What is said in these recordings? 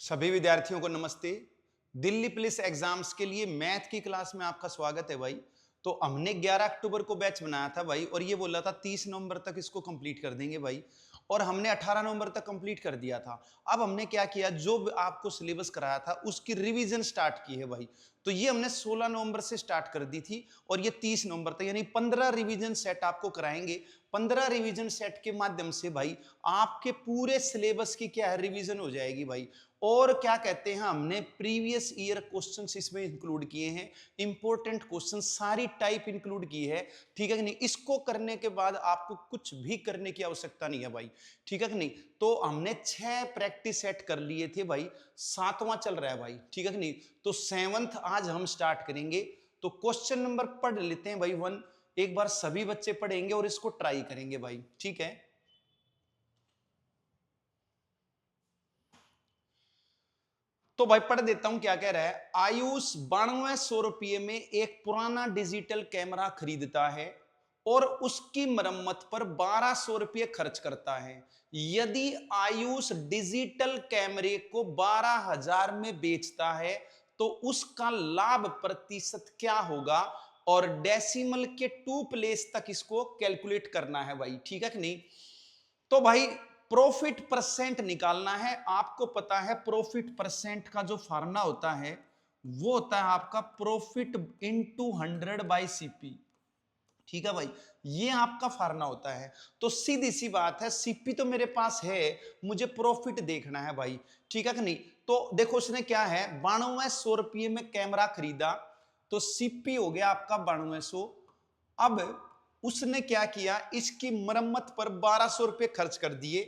सभी विद्यार्थियों को नमस्ते। दिल्ली पुलिस एग्जाम्स के लिए मैथ की क्लास में आपका स्वागत है भाई। तो हमने 11 अक्टूबर को बैच बनाया था भाई और ये बोला था 30 नवंबर तक इसको कंप्लीट कर देंगे भाई, और हमने 18 नवंबर तक कंप्लीट कर दिया था। अब हमने क्या किया, जो आपको सिलेबस कराया था उसकी रिवीजन स्टार्ट की है भाई। तो ये हमने 16 नवंबर से स्टार्ट कर दी थी और ये 30 नवंबर तक यानी 15 रिवीजन सेट आपको कराएंगे। 15 रिवीजन सेट के माध्यम से भाई आपके पूरे सिलेबस की क्या है, रिवीजन हो जाएगी भाई। और क्या कहते हैं, हमने प्रीवियस ईयर क्वेश्चंस इसमें इंक्लूड किए हैं, इंपॉर्टेंट क्वेश्चन सारी टाइप इंक्लूड की है। ठीक है कि नहीं। इसको करने के बाद आपको कुछ भी करने की आवश्यकता नहीं है भाई। ठीक है कि नहीं। तो हमने 6 प्रैक्टिस सेट कर लिए थे भाई, 7वां चल रहा है भाई। ठीक है कि नहीं। तो 7th आज हम स्टार्ट करेंगे। तो क्वेश्चन नंबर पढ़ लेते हैं भाई 1। एक बार सभी बच्चे पढ़ेंगे और इसको ट्राई करेंगे भाई। ठीक है। तो भाई पढ़ देता हूं क्या कह रहा है। आयुष 9200 रुपये में एक पुराना डिजिटल कैमरा खरीदता है और उसकी मरम्मत पर 1200 रुपये खर्च करता है। यदि आयुष डिजिटल कैमरे को 12,000 में बेचता है तो उसका लाभ प्रतिशत क्या होगा, और डेसिमल के 2 प्लेस तक इसको कैलकुलेट करना है भाई। ठीक है कि नहीं। तो भाई प्रॉफिट परसेंट निकालना है। आपको पता है प्रॉफिट परसेंट का जो फार्मूला होता है वो होता है आपका प्रॉफिट इनटू 100/सीपी। ठीक है भाई, ये आपका फार्मूला होता है। तो सीधी सी बात है, सीपी तो मेरे पास है, मुझे प्रॉफिट देखना है भाई। ठीक है कि नहीं। तो देखो उसने क्या है, 9200 रुपये में कैमरा खरीदा तो सीपी हो गया आपका 9200। अब उसने क्या किया, इसकी मरम्मत पर 1200 रुपये खर्च कर दिए।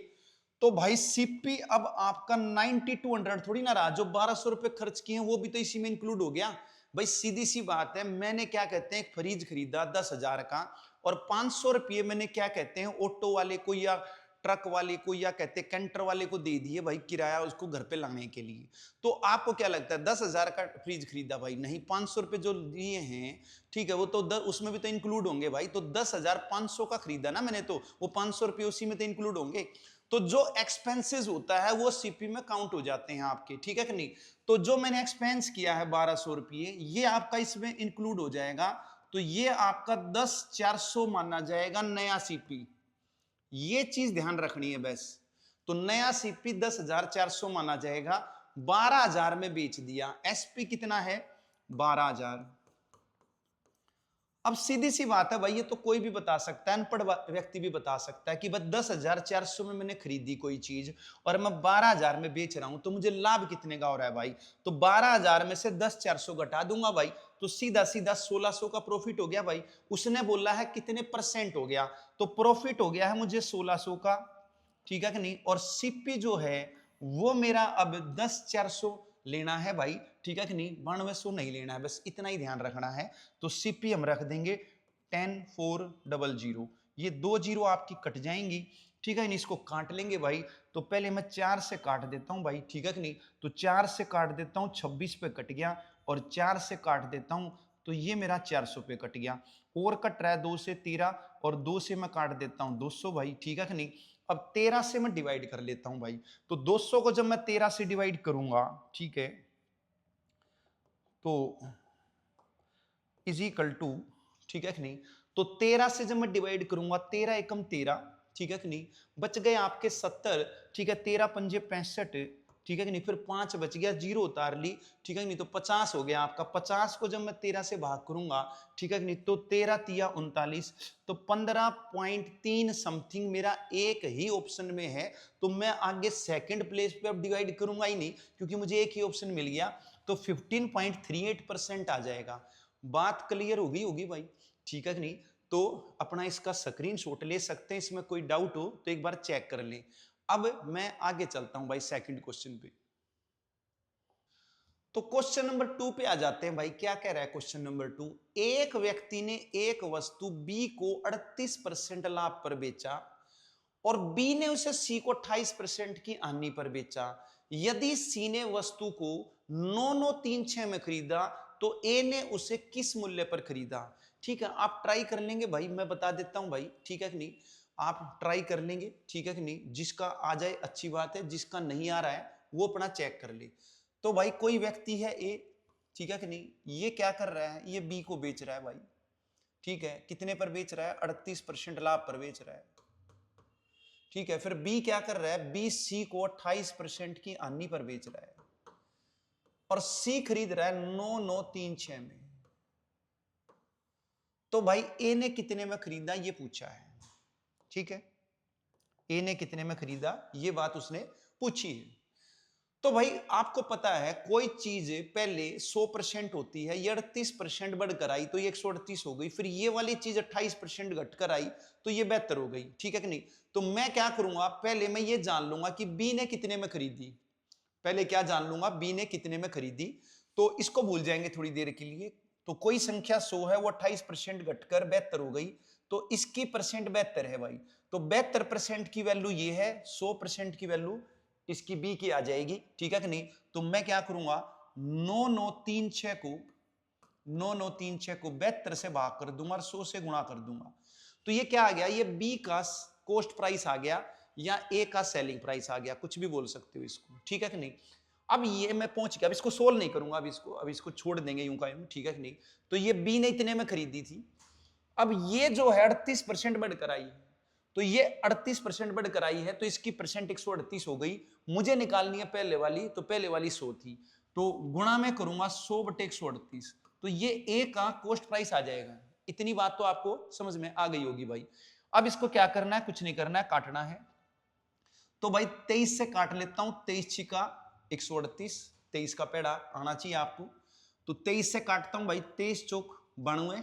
तो भाई सीपी अब आपका 9200 थोड़ी ना रहा, जो 1200 रुपये खर्च किए हैं वो भी तो इसी में इंक्लूड हो गया भाई। सीधी सी बात है, मैंने क्या कहते हैं एक फ्रिज खरीदा 10,000 का, और 500 रुपये मैंने क्या कहते हैं ऑटो वाले को या ट्रक वाले को या कहते हैं कैंटर वाले को दे दिए भाई, किराया उसको घर पे लाने के लिए। तो आपको क्या लगता है 10,000 का फ्रिज खरीदा भाई? नहीं, 500 रुपये जो दिए हैं, ठीक है, वो तो उसमें भी तो इंक्लूड होंगे भाई। तो 10,500 का खरीदा ना मैंने, तो वो 500 रुपये उसी में तो इंक्लूड होंगे। तो जो एक्सपेंसेस होता है वो सीपी में काउंट हो जाते हैं आपके। ठीक है कि नहीं। तो जो मैंने एक्सपेंस किया है 1200 रुपये, ये आपका इसमें इंक्लूड हो जाएगा। तो ये आपका 10,400 माना जाएगा नया सीपी। ये चीज ध्यान रखनी है बस। तो नया सीपी 10,400 माना जाएगा। 12,000 में बेच दिया। एसपी कितना है? 12,000। अब सीधी सी बात है भाई, ये तो कोई भी बता सकता है, अनपढ़ व्यक्ति भी बता सकता है कि बस 10,400 में मैंने खरीदी कोई चीज और मैं 12,000 में बेच रहा हूं, तो मुझे लाभ कितने का हो रहा है भाई? तो 12,000 में से 10,400 घटा दूंगा भाई, तो सीधा सीधा 1,600 का प्रॉफिट हो गया भाई। उसने बोला है कितने परसेंट हो गया, तो प्रॉफिट हो गया है मुझे 1,600 का। ठीक है कि नहीं। और सीपी जो है वो मेरा अब 10,400 लेना है भाई। ठीक है कि नहीं, 9200 नहीं लेना है, बस इतना ही ध्यान रखना है। तो सीपी हम रख देंगे 10,400। ये 2 जीरो आपकी कट जाएंगी। ठीक है, इसको काट लेंगे भाई। तो पहले मैं 4 से काट देता हूं भाई। ठीक है कि नहीं। तो 4 से काट देता हूं, 26 पे कट गया, और 4 से काट देता हूं तो ये मेरा 400 पे कट गया। और कट रहा है 2 से 13, और 2 से मैं काट देता हूं 200 भाई। ठीक है कि नहीं। अब 13 से मैं डिवाइड कर लेता हूं भाई। तो 200 को जब मैं 13 से डिवाइड करूंगा, ठीक है, तो इज इक्वल टू, ठीक है कि नहीं। तो 13 से जब मैं डिवाइड करूंगा, 13 एकम 13, ठीक है कि नहीं, बच गए आपके 70। ठीक है, 13 पंजे 65, ठीक है कि नहीं, फिर 5 बच गया, जीरो उतार ली। ठीक है कि नहीं, तो 50 हो गया आपका। 50 को जब मैं 13 से भाग करूंगा, ठीक है कि नहीं, तो 13 तिया 39, तो 15.3 समथिंग मेरा एक ही ऑप्शन में है। तो मैं आगे सेकंड प्लेस पे अब डिवाइड करूंगा ही नहीं, क्योंकि मुझे एक ही ऑप्शन मिल गया। तो 15.38% आ जाएगा। बात क्लियर होगी भाई। ठीक है कि नहीं। तो अपना इसका स्क्रीनशॉट ले सकते हैं, इसमें कोई डाउट हो तो एक बार चेक कर लें। अब मैं आगे चलता हूं भाई सेकंड क्वेश्चन पे। तो क्वेश्चन नंबर 2 पे आ जाते हैं भाई। क्या कह रहा है क्वेश्चन नंबर 2? एक व्यक्ति ने एक वस्तु बी को 38% लाभ पर बेचा और बी ने उसे सी को 28% की हानि पर बेचा। यदि सी ने वस्तु को 9936 में खरीदा तो ए ने उसे किस मूल्य पर खरीदा? ठीक है, आप ट्राई कर लेंगे भाई, मैं बता देता हूं भाई। ठीक है कि नहीं, आप ट्राई कर लेंगे। ठीक है कि नहीं, जिसका आ जाए अच्छी बात है, जिसका नहीं आ रहा है वो अपना चेक कर ले। तो भाई कोई व्यक्ति है ए, ठीक है कि नहीं, ये क्या कर रहा है, ये बी को बेच रहा है भाई, ठीक है, कितने पर बेच रहा है, 38% लाभ पर बेच रहा है, ठीक है। फिर बी क्या कर रहा है, बी सी को 28% की हानि पर बेच रहा है, और सी खरीद रहा है 9936 में। तो भाई ए ने कितने में खरीदा ये पूछा है, ठीक है, ए ने कितने में खरीदा ये बात उसने पूछी है। तो भाई आपको पता है कोई चीज पहले 100% होती है, ये 38% बढ़कर आई तो ये 138 हो गई, फिर ये वाली चीज 28% घटकर आई तो ये 72 हो गई, ठीक है कि नहीं। तो मैं क्या करूंगा, पहले मैं ये जान लूंगा कि बी ने कितने में खरीदी, पहले क्या जान लूंगा, बी ने कितने में खरीदी। तो इसको भूल जाएंगे थोड़ी देर के लिए। तो कोई संख्या 100 है, वो 28% घटकर 72 हो गई, तो इसकी परसेंट 72 है भाई। तो 72% की वैल्यू ये है, 100% की वैल्यू इसकी बी की आ जाएगी, ठीक है कि नहीं। तो मैं क्या करूंगा, 9936 को 9936 को 72 से भाग कर दूंगा और 100 से गुणा कर दूंगा। तो ये क्या आ गया, ये बी का कॉस्ट प्राइस आ गया या ए का सेलिंग प्राइस आ गया, कुछ भी बोल सकते हो इसको, ठीक है कि नहीं। अब ये मैं पहुंच गया, अब इसको सोल्व नहीं करूंगा, अब इसको छोड़ देंगे यूं का यूं, ठीक है कि नहीं। तो ये बी ने इतने में खरीदी थी, अब ये जो है 38% बढ़कर आई है, तो ये 38% बढ़कर आई है, तो इसकी परसेंट 138 हो गई। मुझे निकालनी है पहले वाली, तो पहले वाली 100 थी, तो गुणा में करूंगा 100/138, तो ये ए का कॉस्ट प्राइस आ जाएगा। इतनी बात तो आपको समझ में आ गई होगी भाई। अब इसको क्या करना है, कुछ नहीं करना है, काटना है। तो भाई 23 से काट लेता हूं, 23 छिका 138, 23 का पेड़ा आना चाहिए आपको। तो 23 से काटता हूं भाई, 23 चौक 92,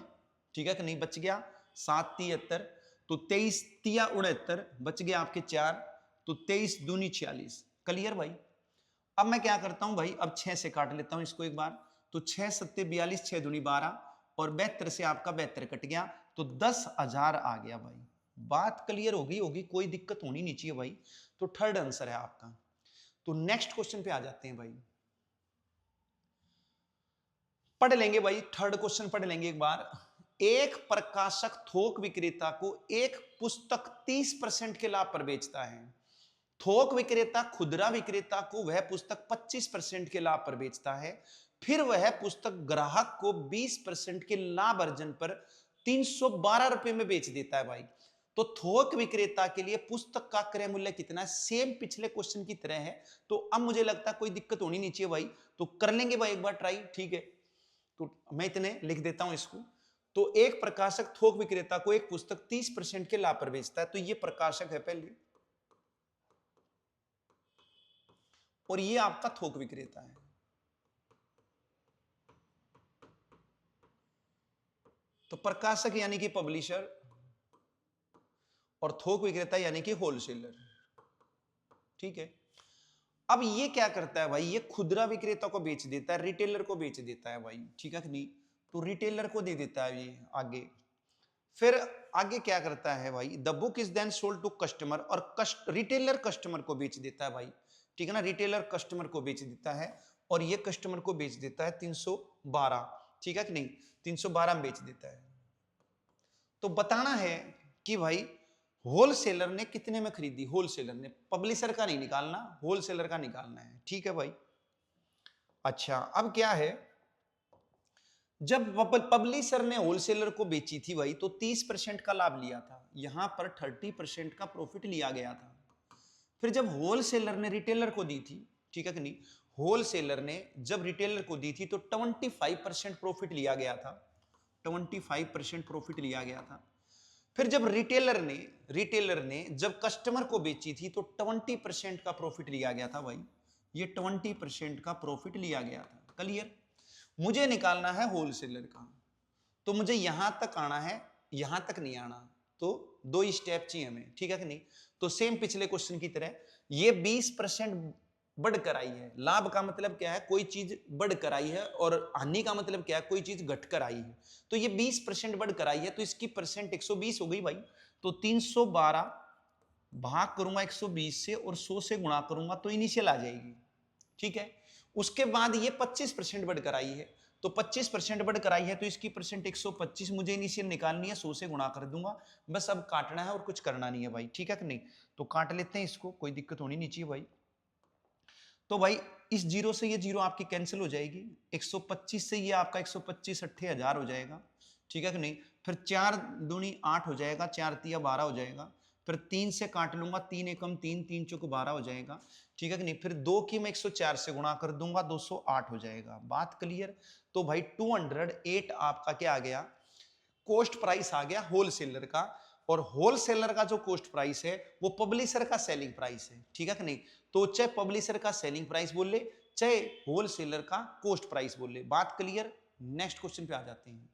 ठीक है कि नहीं, बच गया 7 73, तो 23 तिया 69, बच गया आपके 4, तो 23 दूनी 46। क्लियर भाई। अब मैं क्या करता हूं भाई, अब 6 से काट लेता हूं इसको एक बार, तो 6 7 42, 6 दूनी 12, और 72 से आपका 72 कट गया, तो 10,000 आ गया भाई। बात क्लियर हो गई होगी, कोई दिक्कत होनी नहीं चाहिए भाई। तो थर्ड आंसर है आपका। तो नेक्स्ट क्वेश्चन पे आ जाते हैं भाई, पढ़ लेंगे भाई, थर्ड क्वेश्चन पढ़ लेंगे एक बार। एक प्रकाशक थोक विक्रेता को एक पुस्तक 30% के लाभ पर बेचता है। थोक विक्रेता खुदरा विक्रेता को वह पुस्तक 25% के लाभ पर बेचता है, फिर वह पुस्तक ग्राहक को 20% के लाभ अर्जन पर 312 रुपए में बेच देता है भाई। तो थोक विक्रेता के लिए पुस्तक का क्रय मूल्य कितना है, सेम पिछले क्वेश्चन की तरह है। तो अब मुझे लगता है कोई दिक्कत होनी नहीं चाहिए भाई, तो कर लेंगे भाई एक बार ट्राई, ठीक है। तो मैं इतने लिख देता हूं इसको। तो एक प्रकाशक थोक विक्रेता को एक पुस्तक 30% के लाभ पर बेचता है, तो ये प्रकाशक है पहले, और ये आपका थोक विक्रेता है। तो प्रकाशक यानी कि पब्लिशर, और थोक विक्रेता यानी कि होलसेलर, ठीक है। अब ये क्या करता है भाई, ये खुदरा विक्रेता को बेच देता है, रिटेलर को बेच देता है भाई, ठीक है कि नहीं। तो रिटेलर को दे देता है ये आगे। फिर आगे क्या करता है भाई, the book is then sold to customer, और रिटेलर कस्टमर को बेच देता है भाई, ठीक है ना। रिटेलर कस्टमर को बेच देता है, और ये कस्टमर को बेच देता है 312, ठीक है कि नहीं, 312 में बेच देता है। तो बताना है कि भाई होलसेलर ने कितने में खरीदी, होलसेलर ने, पब्लिशर का नहीं निकालना, होलसेलर का निकालना है, ठीक है भाई। अच्छा अब क्या है, जब पब्लिशर ने होलसेलर को बेची थी भाई, तो 30% का लाभ लिया था, यहां पर 30% का प्रॉफिट लिया गया था। फिर जब होलसेलर ने रिटेलर को दी थी, ठीक है कि नहीं, होलसेलर ने जब रिटेलर को दी थी तो 25% प्रॉफिट लिया गया था, 25% प्रॉफिट लिया गया था। फिर जब रिटेलर ने जब कस्टमर को बेची थी तो 20% का प्रॉफिट लिया गया था भाई, ये 20% का प्रॉफिट लिया गया था। क्लियर। मुझे निकालना है होलसेलर का, तो मुझे यहां तक आना है, यहां तक नहीं आना, तो 2 स्टेप चाहिए हमें, ठीक है कि नहीं। तो सेम पिछले क्वेश्चन की तरह ये 20% बढ़कर आई है, लाभ का मतलब क्या है, कोई चीज बढ़कर आई है, और हानि का मतलब क्या है, कोई चीज घटकर आई है। तो ये 20% बढ़कर आई है, तो इसकी परसेंट 120 हो गई भाई। तो 312 भाग करूंगा 120 से, और 100 से गुणा करूंगा तो इनिशियल आ जाएगी, ठीक है। उसके बाद ये 25% बढ़कर आई है, तो 25% बढ़कर आई है, तो इसकी परसेंट 125, मुझे इनिशियल निकालनी है, 100 से गुणा कर दूंगा, बस अब काटना है और कुछ करना नहीं है भाई, ठीक है कि नहीं। तो काट लेते हैं इसको, कोई दिक्कत होनी नहीं चाहिए भाई। तो भाई इस जीरो से ये जीरो आपकी कैंसिल हो जाएगी, 125 से ये आपका 125 80,000 हो जाएगा, ठीक है कि नहीं। फिर 4 दूनी 8 हो जाएगा, 4 तिया 12 हो जाएगा। फिर 3 से काट लूंगा, 3 एकम 3, 3 चौक 12 हो जाएगा, ठीक है कि नहीं। फिर 2 की मैं 104 से गुणा कर दूंगा, 208 हो जाएगा। बात क्लियर। तो भाई 208 आपका क्या आ गया, कॉस्ट प्राइस आ गया होलसेलर का। और होलसेलर का जो कॉस्ट प्राइस है वो पब्लिशर का सेलिंग प्राइस है, ठीक है कि नहीं। तो चाहे पब्लिशर का सेलिंग प्राइस बोल ले, चाहे होलसेलर का कॉस्ट प्राइस बोल ले। बात क्लियर। नेक्स्ट क्वेश्चन पे आ जाते हैं।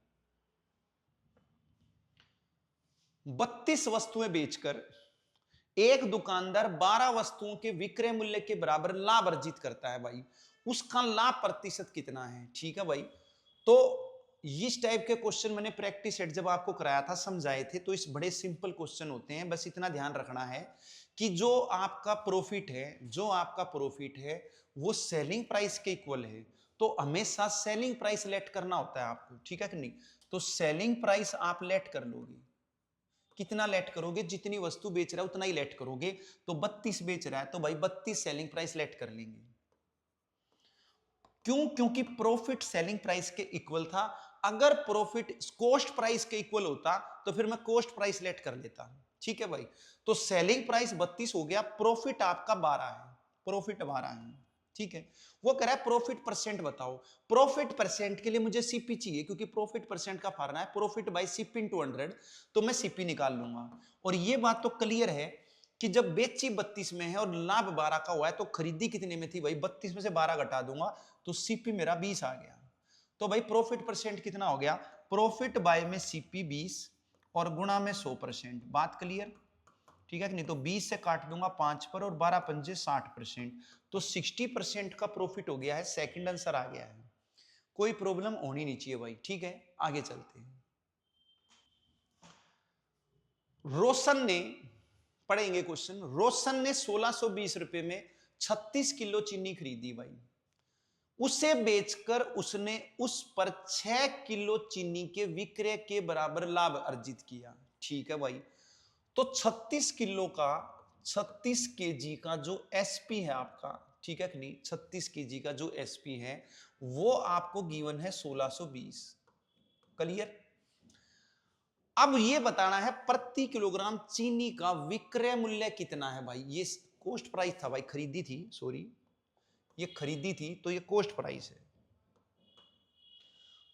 32 वस्तुएं बेचकर एक दुकानदार 12 वस्तुओं के विक्रय मूल्य के बराबर लाभ अर्जित करता है भाई, उसका लाभ प्रतिशत कितना है, ठीक है भाई। तो इस टाइप के क्वेश्चन मैंने प्रैक्टिस सेट जब आपको कराया था, समझाए थे, तो इस बड़े सिंपल क्वेश्चन होते हैं। बस इतना ध्यान रखना है कि जो आपका प्रॉफिट है, जो आपका प्रॉफिट है वो सेलिंग प्राइस के इक्वल है। तो हमेशा सेलिंग प्राइस लेट करना होता है आपको, ठीक है कि नहीं। तो सेलिंग प्राइस आप लेट कर लोगे, कितना लेट करोगे, जितनी वस्तु बेच रहा है उतना ही लेट करोगे। तो 32 बेच रहा है तो भाई 32 सेलिंग प्राइस लेट कर लेंगे। क्यों? क्योंकि प्रॉफिट सेलिंग प्राइस के इक्वल था। अगर प्रॉफिट कॉस्ट प्राइस के इक्वल होता तो फिर मैं कॉस्ट प्राइस लेट कर लेता, ठीक है भाई। तो सेलिंग प्राइस 32 हो गया, प्रॉफिट आपका 12 है, प्रॉफिट 12 है, ठीक है। वो कह रहा है प्रॉफिट परसेंट बताओ। प्रॉफिट परसेंट के लिए मुझे सीपी चाहिए, क्योंकि प्रॉफिट परसेंट का फार्मूला है प्रॉफिट बाय सीपी इनटू 100। तो मैं सीपी निकाल लूंगा। और ये बात तो क्लियर है कि जब बेची 32 में है और लाभ 12 का हुआ है, तो खरीदी कितने में थी भाई, 32 में से 12 घटा दूंगा तो सीपी मेरा 20 आ गया। तो भाई प्रॉफिट परसेंट कितना हो गया, प्रॉफिट बाय में सीपी 20 और गुणा में 100%। बात क्लियर, ठीक है कि नहीं। तो 20 से काट दूंगा 5 पर और 12 पंजे 60%। तो 60% का प्रॉफिट हो गया है। सेकंड आंसर आ गया है। कोई प्रॉब्लम होनी नहीं चाहिए भाई, ठीक है। आगे चलते हैं। रोशन ने, पढ़ेंगे क्वेश्चन। रोशन ने 1620 रुपए में 36 किलो चीनी खरीदी भाई। उसे बेचकर उसने उस पर 6 किलो चीनी के विक्रय के बराबर लाभ अर्जित किया, ठीक है भाई। तो 36 किलो का, 36 केजी का जो एसपी है आपका, ठीक है कि नहीं, 36 केजी का जो एसपी है वो आपको गिवन है 1620। क्लियर। अब ये बताना है प्रति किलोग्राम चीनी का विक्रय मूल्य कितना है भाई। ये कॉस्ट प्राइस था भाई, खरीदी थी, सॉरी ये खरीदी थी, तो ये कॉस्ट प्राइस है।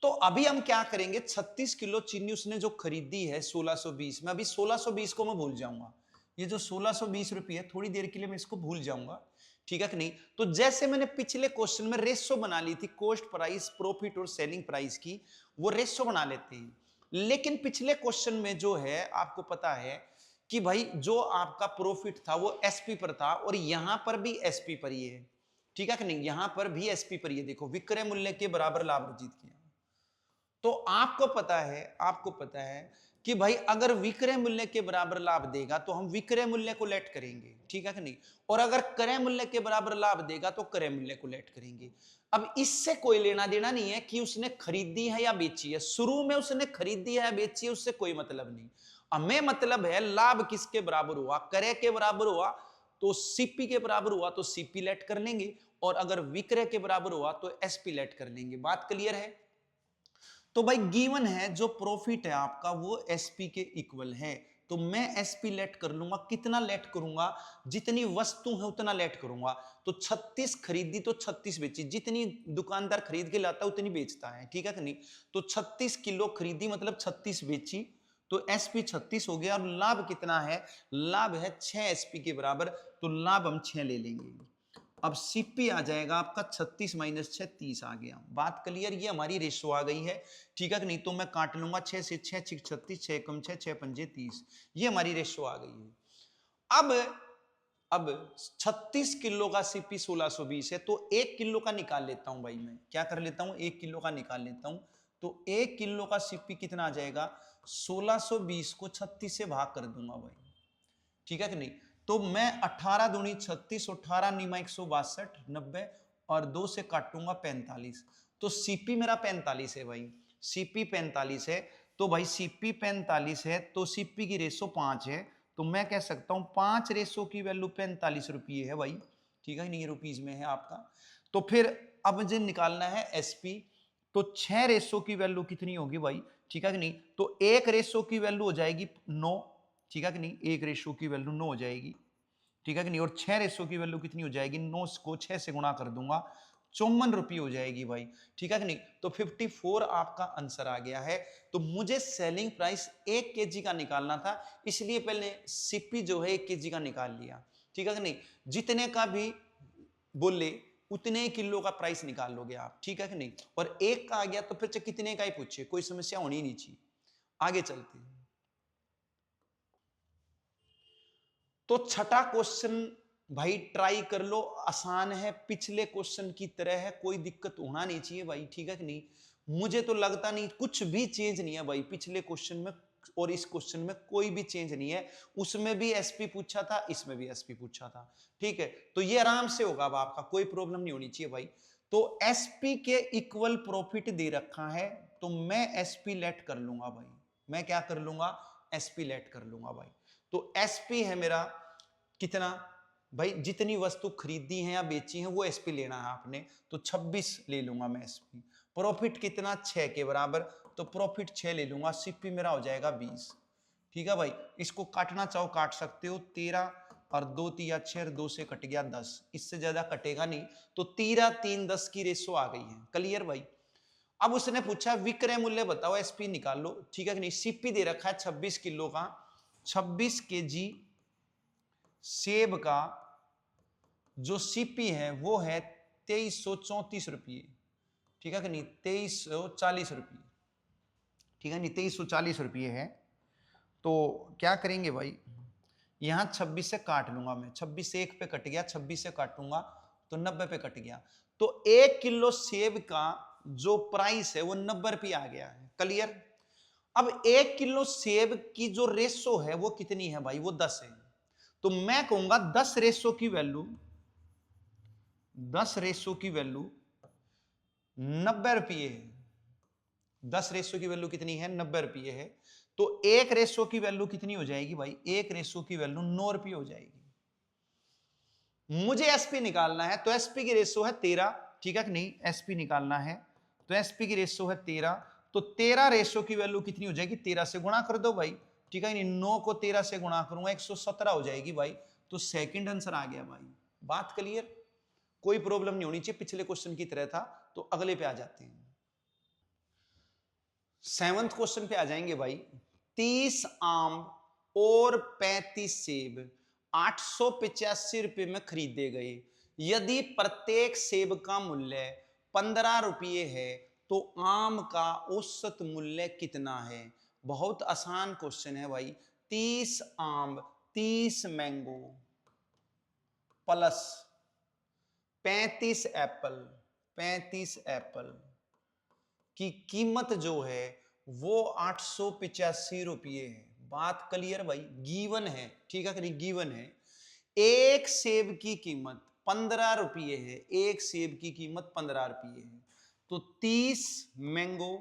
तो अभी हम क्या करेंगे, 36 किलो चीनी उसने जो खरीदी है 1620 में, अभी 1620 को मैं भूल जाऊंगा। ये जो 1620 रुपये है, थोड़ी देर के लिए मैं इसको भूल जाऊंगा, ठीक है कि नहीं। तो जैसे मैंने पिछले क्वेश्चन में रेशो बना ली थी कॉस्ट प्राइस, प्रॉफिट और सेलिंग प्राइस की, वो रेशो बना लेते हैं। लेकिन पिछले क्वेश्चन में जो है आपको पता है कि भाई जो आपका प्रॉफिट था वो एसपी पर था, और यहां पर भी एसपी पर ही है, ठीक है कि नहीं। यहां पर भी एसपी पर ही है, देखो विक्रय मूल्य के बराबर लाभ अर्जित किया। तो आपको पता है, आपको पता है कि भाई अगर विक्रय मूल्य के बराबर लाभ देगा तो हम विक्रय मूल्य को लेट करेंगे, ठीक है कि नहीं। और अगर क्रय मूल्य के बराबर लाभ देगा तो क्रय मूल्य को लेट करेंगे। अब इससे कोई लेना देना नहीं है कि उसने खरीदी है या बेची है, शुरू में उसने खरीदी है या बेची है, उससे कोई मतलब नहीं। हमें मतलब है लाभ किसके बराबर हुआ, क्रय के बराबर हुआ तो सीपी के बराबर हुआ तो सीपी लेट कर लेंगे, और अगर विक्रय के बराबर हुआ तो एसपी लेट कर लेंगे। बात क्लियर है। तो भाई गिवन है जो प्रॉफिट है आपका वो एसपी के इक्वल है, तो मैं एसपी लेट कर लूंगा। कितना लेट करूंगा, जितनी वस्तु है उतना लेट करूंगा। तो 36 खरीदी तो 36 बेची, जितनी दुकानदार खरीद के लाता है उतनी बेचता है, ठीक है कि नहीं। तो 36 किलो खरीदी मतलब 36 बेची, तो एसपी 36 हो गया। और लाभ कितना है, लाभ है 6 एसपी के बराबर, तो लाभ हम 6 ले लेंगे। अब सीपी आ जाएगा आपका 36 माइनस 6 30 आ गया। बात क्लियर, ये हमारी रेशो आ गई है, ठीक है कि नहीं। तो मैं काट लूंगा 6 से 6 6 36, 6 कम 6 6 पंजे 30, ये हमारी रेशो आ गई है। अब 36 किलो का सीपी 1620 है, तो 1 किलो का निकाल लेता हूं भाई। मैं क्या कर लेता हूं, 1 किलो का निकाल लेता हूं। तो 1 किलो का सीपी कितना आ जाएगा, 1620 को 36 से भाग कर दूंगा भाई, ठीक है कि नहीं। तो मैं 18 दूनी 36, 18 नीमा 162 90, और 2 से काटूंगा 45। तो सीपी मेरा 45 है भाई, सीपी 45 है। तो भाई सीपी 45 है तो सीपी की रेशो 5 है। तो मैं कह सकता हूं 5 रेशो की वैल्यू 45 रुपये है भाई, ठीक है नहीं, रुपीज में है आपका। तो फिर अब मुझे निकालना है एसपी, तो 6 रेशो की वैल्यू कितनी होगी भाई, ठीक है कि नहीं, तो 1 रेशो की वैल्यू हो जाएगी 9, ठीक है कि नहीं, 1 रेशो की वैल्यू 9 हो जाएगी, ठीक है कि नहीं, और 6 रेशो की वैल्यू कितनी हो जाएगी, 9 को 6 से गुणा कर दूंगा, 54 रुपये हो जाएगी भाई, ठीक है कि नहीं। तो 54 आपका आंसर आ गया है। तो मुझे सेलिंग प्राइस 1 केजी का निकालना था, इसलिए पहले सीपी जो है 1 केजी का निकाल लिया, ठीक है कि नहीं। जितने का भी बोले उतने किलो का प्राइस निकाल लोगे आप, ठीक है कि नहीं। और 1 का आ गया तो फिर चाहे कितने का ही पूछे, कोई समस्या होनी नहीं चाहिए। आगे चलते हैं। तो छठा क्वेश्चन भाई ट्राई कर लो, आसान है, पिछले क्वेश्चन की तरह है, कोई दिक्कत होना नहीं चाहिए भाई, ठीक है कि नहीं। मुझे तो लगता नहीं कुछ भी चेंज नहीं है भाई पिछले क्वेश्चन में और इस क्वेश्चन में, कोई भी चेंज नहीं है। उसमें भी एसपी पूछा था, इसमें भी एसपी पूछा था, ठीक है। तो ये आराम से होगा, अब आपका कोई प्रॉब्लम नहीं होनी चाहिए भाई। तो एसपी के इक्वल प्रॉफिट दे रखा है, तो मैं एसपी लेट कर लूंगा भाई, मैं क्या कर लूंगा, एसपी लेट कर लूंगा भाई। तो एसपी है मेरा कितना भाई, जितनी वस्तु खरीदी है या बेची है वो एसपी लेना है आपने, तो 26 ले लूंगा मैं एसपी। प्रॉफिट कितना, 6 के बराबर, तो प्रॉफिट 6 ले लूंगा, सीपी मेरा हो जाएगा 20, ठीक है भाई। इसको काटना चाहो काट सकते हो, 13 और 2 तिया 6 और 2 से कट गया 10, इससे ज्यादा कटेगा नहीं। तो 13 3 10 की रेशो आ गई है, क्लियर भाई। अब उसने पूछा विक्रय मूल्य बताओ, एसपी निकाल लो, ठीक है कि नहीं। सीपी दे रखा है 26 किलो का, 26 केजी सेब का जो सीपी है वो है 2334 रुपये, ठीक है कि नहीं, 2340 रुपये, ठीक है नहीं, 2340 रुपये है। तो क्या करेंगे भाई, यहां 26 से काट लूंगा मैं, 26 से 1 पे कट गया, 26 से काटूंगा तो 90 पे कट गया। तो 1 किलो सेब का जो प्राइस है वो 90 रुपये आ गया है, क्लियर। अब 1 किलो सेब की जो रेशो है वो कितनी है भाई, वो 10 है। तो मैं कहूंगा 10 रेशो की वैल्यू, 10 रेशो की वैल्यू 90 रुपये है। 10 रेशो की वैल्यू कितनी है, 90 रुपये है। तो 1 रेशो की वैल्यू कितनी हो जाएगी भाई, 1 रेशो की वैल्यू 9 रुपये हो जाएगी। मुझे एसपी निकालना है, तो एसपी की रेशो है 13, ठीक है कि नहीं, एसपी निकालना है तो एसपी की रेशो है 13। तो 13 रेशो की वैल्यू कितनी हो जाएगी, 13 से गुणा कर दो भाई, ठीक है नहीं, 9 को 13 से गुणा करूंगा 117 हो जाएगी भाई। तो सेकंड आंसर आ गया भाई, बात क्लियर, कोई प्रॉब्लम नहीं होनी चाहिए, पिछले क्वेश्चन की तरह था। तो अगले पे आ जाते हैं, 7th क्वेश्चन पे आ जाएंगे भाई। 30 आम और 35 सेब 885 रुपये में खरीदे गए, यदि प्रत्येक सेब का मूल्य 15 रुपये है तो आम का औसत मूल्य कितना है। बहुत आसान क्वेश्चन है भाई। 30 आम, 30 मैंगो प्लस 35 एप्पल, 35 एप्पल की कीमत जो है वो 885 रुपये है। बात क्लियर भाई, गिवन है, ठीक है, गिवन है। एक सेब की कीमत 15 रुपये है, एक सेब की कीमत 15 रुपये है। तो 30 मैंगो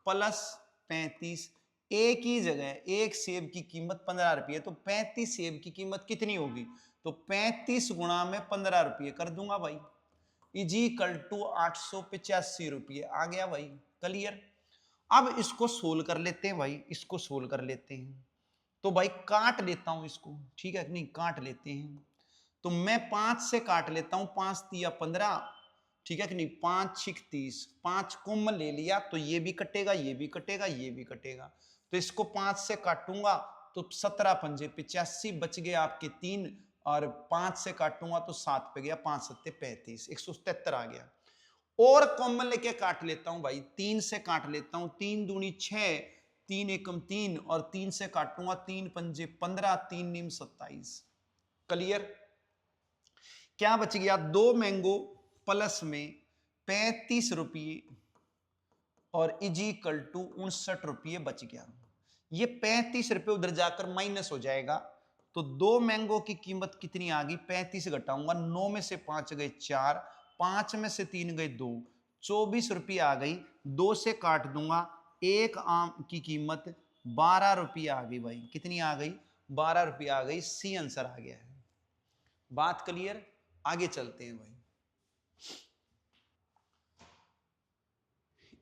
प्लस 35, एक ही जगह एक सेब की कीमत 15 रुपये, तो 35 सेब की कीमत कितनी होगी, तो 35 गुणा में 15 रुपये कर दूंगा भाई, इजिकल टू 885 रुपये आ गया भाई, क्लियर। अब इसको सोल्व कर लेते हैं भाई, इसको सोल्व कर लेते हैं। तो भाई काट लेता हूं इसको, ठीक है नहीं, काट लेते हैं। तो मैं 5 से काट लेता हूं, 5 तिया 15, ठीक है कि नहीं, 5 6 30, 5 कॉमन ले लिया तो ये भी कटेगा, ये भी कटेगा, ये भी कटेगा। तो इसको 5 से काटूंगा तो 17 पंजे 85, बच गए आपके 3, और 5 से काटूंगा तो 7 पे गया, 5 सत्ते 35, 173 आ गया। और कॉमन लेके काट लेता हूं भाई, 3 से काट लेता हूं, 3 दूनी 6, 3 एकम 3, और 3 से काटूंगा 3 पंजे 15, 3 नीम 27, क्लियर। क्या बच गया, 2 मैंगो प्लस में 35 रुपये और इजिकल टू 59 रुपये बच गया। ये 35 रुपये उधर जाकर माइनस हो जाएगा, तो 2 मैंगो की कीमत कितनी आ गई, 35 घटाऊंगा, 9 में से 5 गए 4, 5 में से 3 गए 2, 24 रुपये आ गई। 2 से काट दूंगा, एक आम की कीमत 12 रुपये आ गई भाई, कितनी आ गई, 12 रुपये आ गई, सी आंसर आ गया है। बात क्लियर, आगे चलते हैं भाई।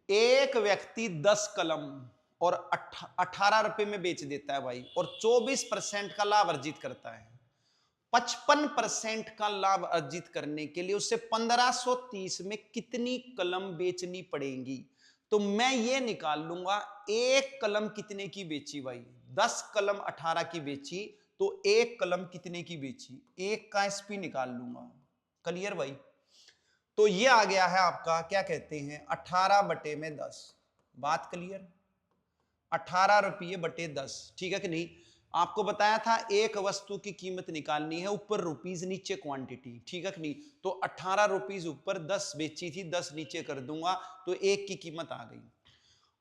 एक व्यक्ति 10 कलम और 18 रुपए में बेच देता है भाई, और 24% का लाभ अर्जित करता है। 55% का लाभ अर्जित करने के लिए उसे 1530 में कितनी कलम बेचनी पड़ेगी? तो मैं ये निकाल लूंगा, एक कलम कितने की बेची भाई? 10 कलम 18 की बेची, तो एक कलम कितने की बेची? एक का एसपी निकाल लूंगा। क्लियर भाई? तो ये आ गया है आपका, क्या कहते हैं, 18 बटे में 10। बात क्लियर? 18 रुपये बटे 10, ठीक है कि नहीं? आपको बताया था एक वस्तु की कीमत निकालनी है, ऊपर रुपीज नीचे क्वांटिटी, ठीक है कि नहीं? तो 18 रुपीज ऊपर, 10 बेची थी, 10 नीचे कर दूंगा, तो एक की कीमत आ गई।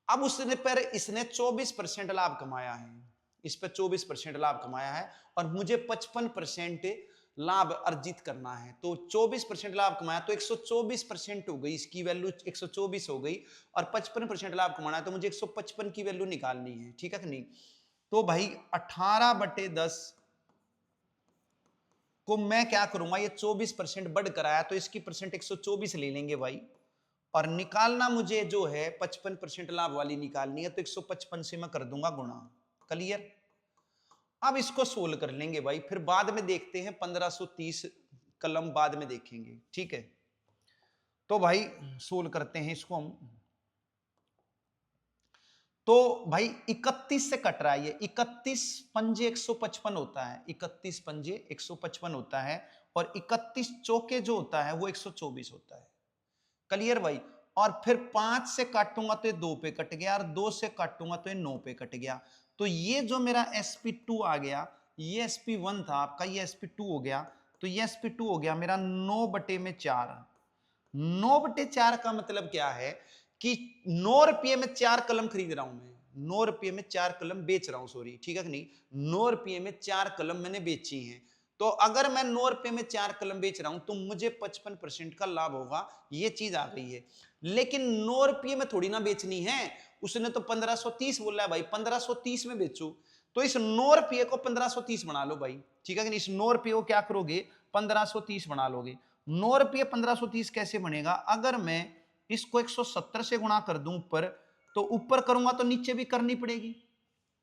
अब उसने पर इसने 24% लाभ कमाया है, इस पर 24% लाभ कमाया है, और मुझे 55% लाभ अर्जित करना है। तो 24% लाभ कमाया तो 124% हो गई, इसकी वैल्यू 124 हो गई, और 55% लाभ कमाना है तो मुझे 155 की वैल्यू निकालनी है, ठीक है कि नहीं? तो भाई 18 बटे 10 को मैं क्या करूंगा, ये 24% बढ़ कर आया तो इसकी परसेंट 124 ले लेंगे भाई, और निकालना मुझे जो है 55% लाभ वाली निकालनी है, तो 155 से मैं कर दूंगा गुणा। क्लियर? अब इसको सोल्व कर लेंगे भाई, फिर बाद में देखते हैं 1530 कलम बाद में देखेंगे, ठीक है? तो भाई सोल्व करते हैं इसको हम। तो भाई 31 से कट रहा है, ये 31 पंजे 155 होता है, 31 पंजे 155 होता है, और 31 चौके जो होता है वो 124 होता है। क्लियर भाई? और फिर 5 से काटूंगा तो ये 2 पे कट गया, और 2 से काटूंगा तो ये 9 पे कट गया। तो ये जो मेरा sp2 आ गया, ये sp1 था आपका, ये sp2 हो गया, तो ये sp2 हो गया मेरा 9 बटे में 4। 9 बटे 4 का मतलब क्या है कि 9 रुपये में 4 कलम खरीद रहा हूं मैं, 9 रुपये में 4 कलम बेच रहा हूं, सॉरी, ठीक है कि नहीं? 9 रुपये में 4 कलम मैंने बेची हैं। तो अगर मैं 9 रुपये में 4 कलम बेच रहा हूं तो मुझे 55% का लाभ होगा, ये चीज आ गई है। लेकिन 9 रुपये में थोड़ी ना बेचनी है, उसने तो 1530 बोला है भाई, 1530 में बेचू, तो इस 9 रुपये को 1530 बना लो भाई, ठीक है कि नहीं? इस 9 रुपये को क्या करोगे, 1530 बना लोगे। 9 रुपये 1530 कैसे बनेगा? अगर मैं इसको 170 से गुणा कर दूं ऊपर, तो ऊपर करूंगा तो नीचे भी करनी पड़ेगी,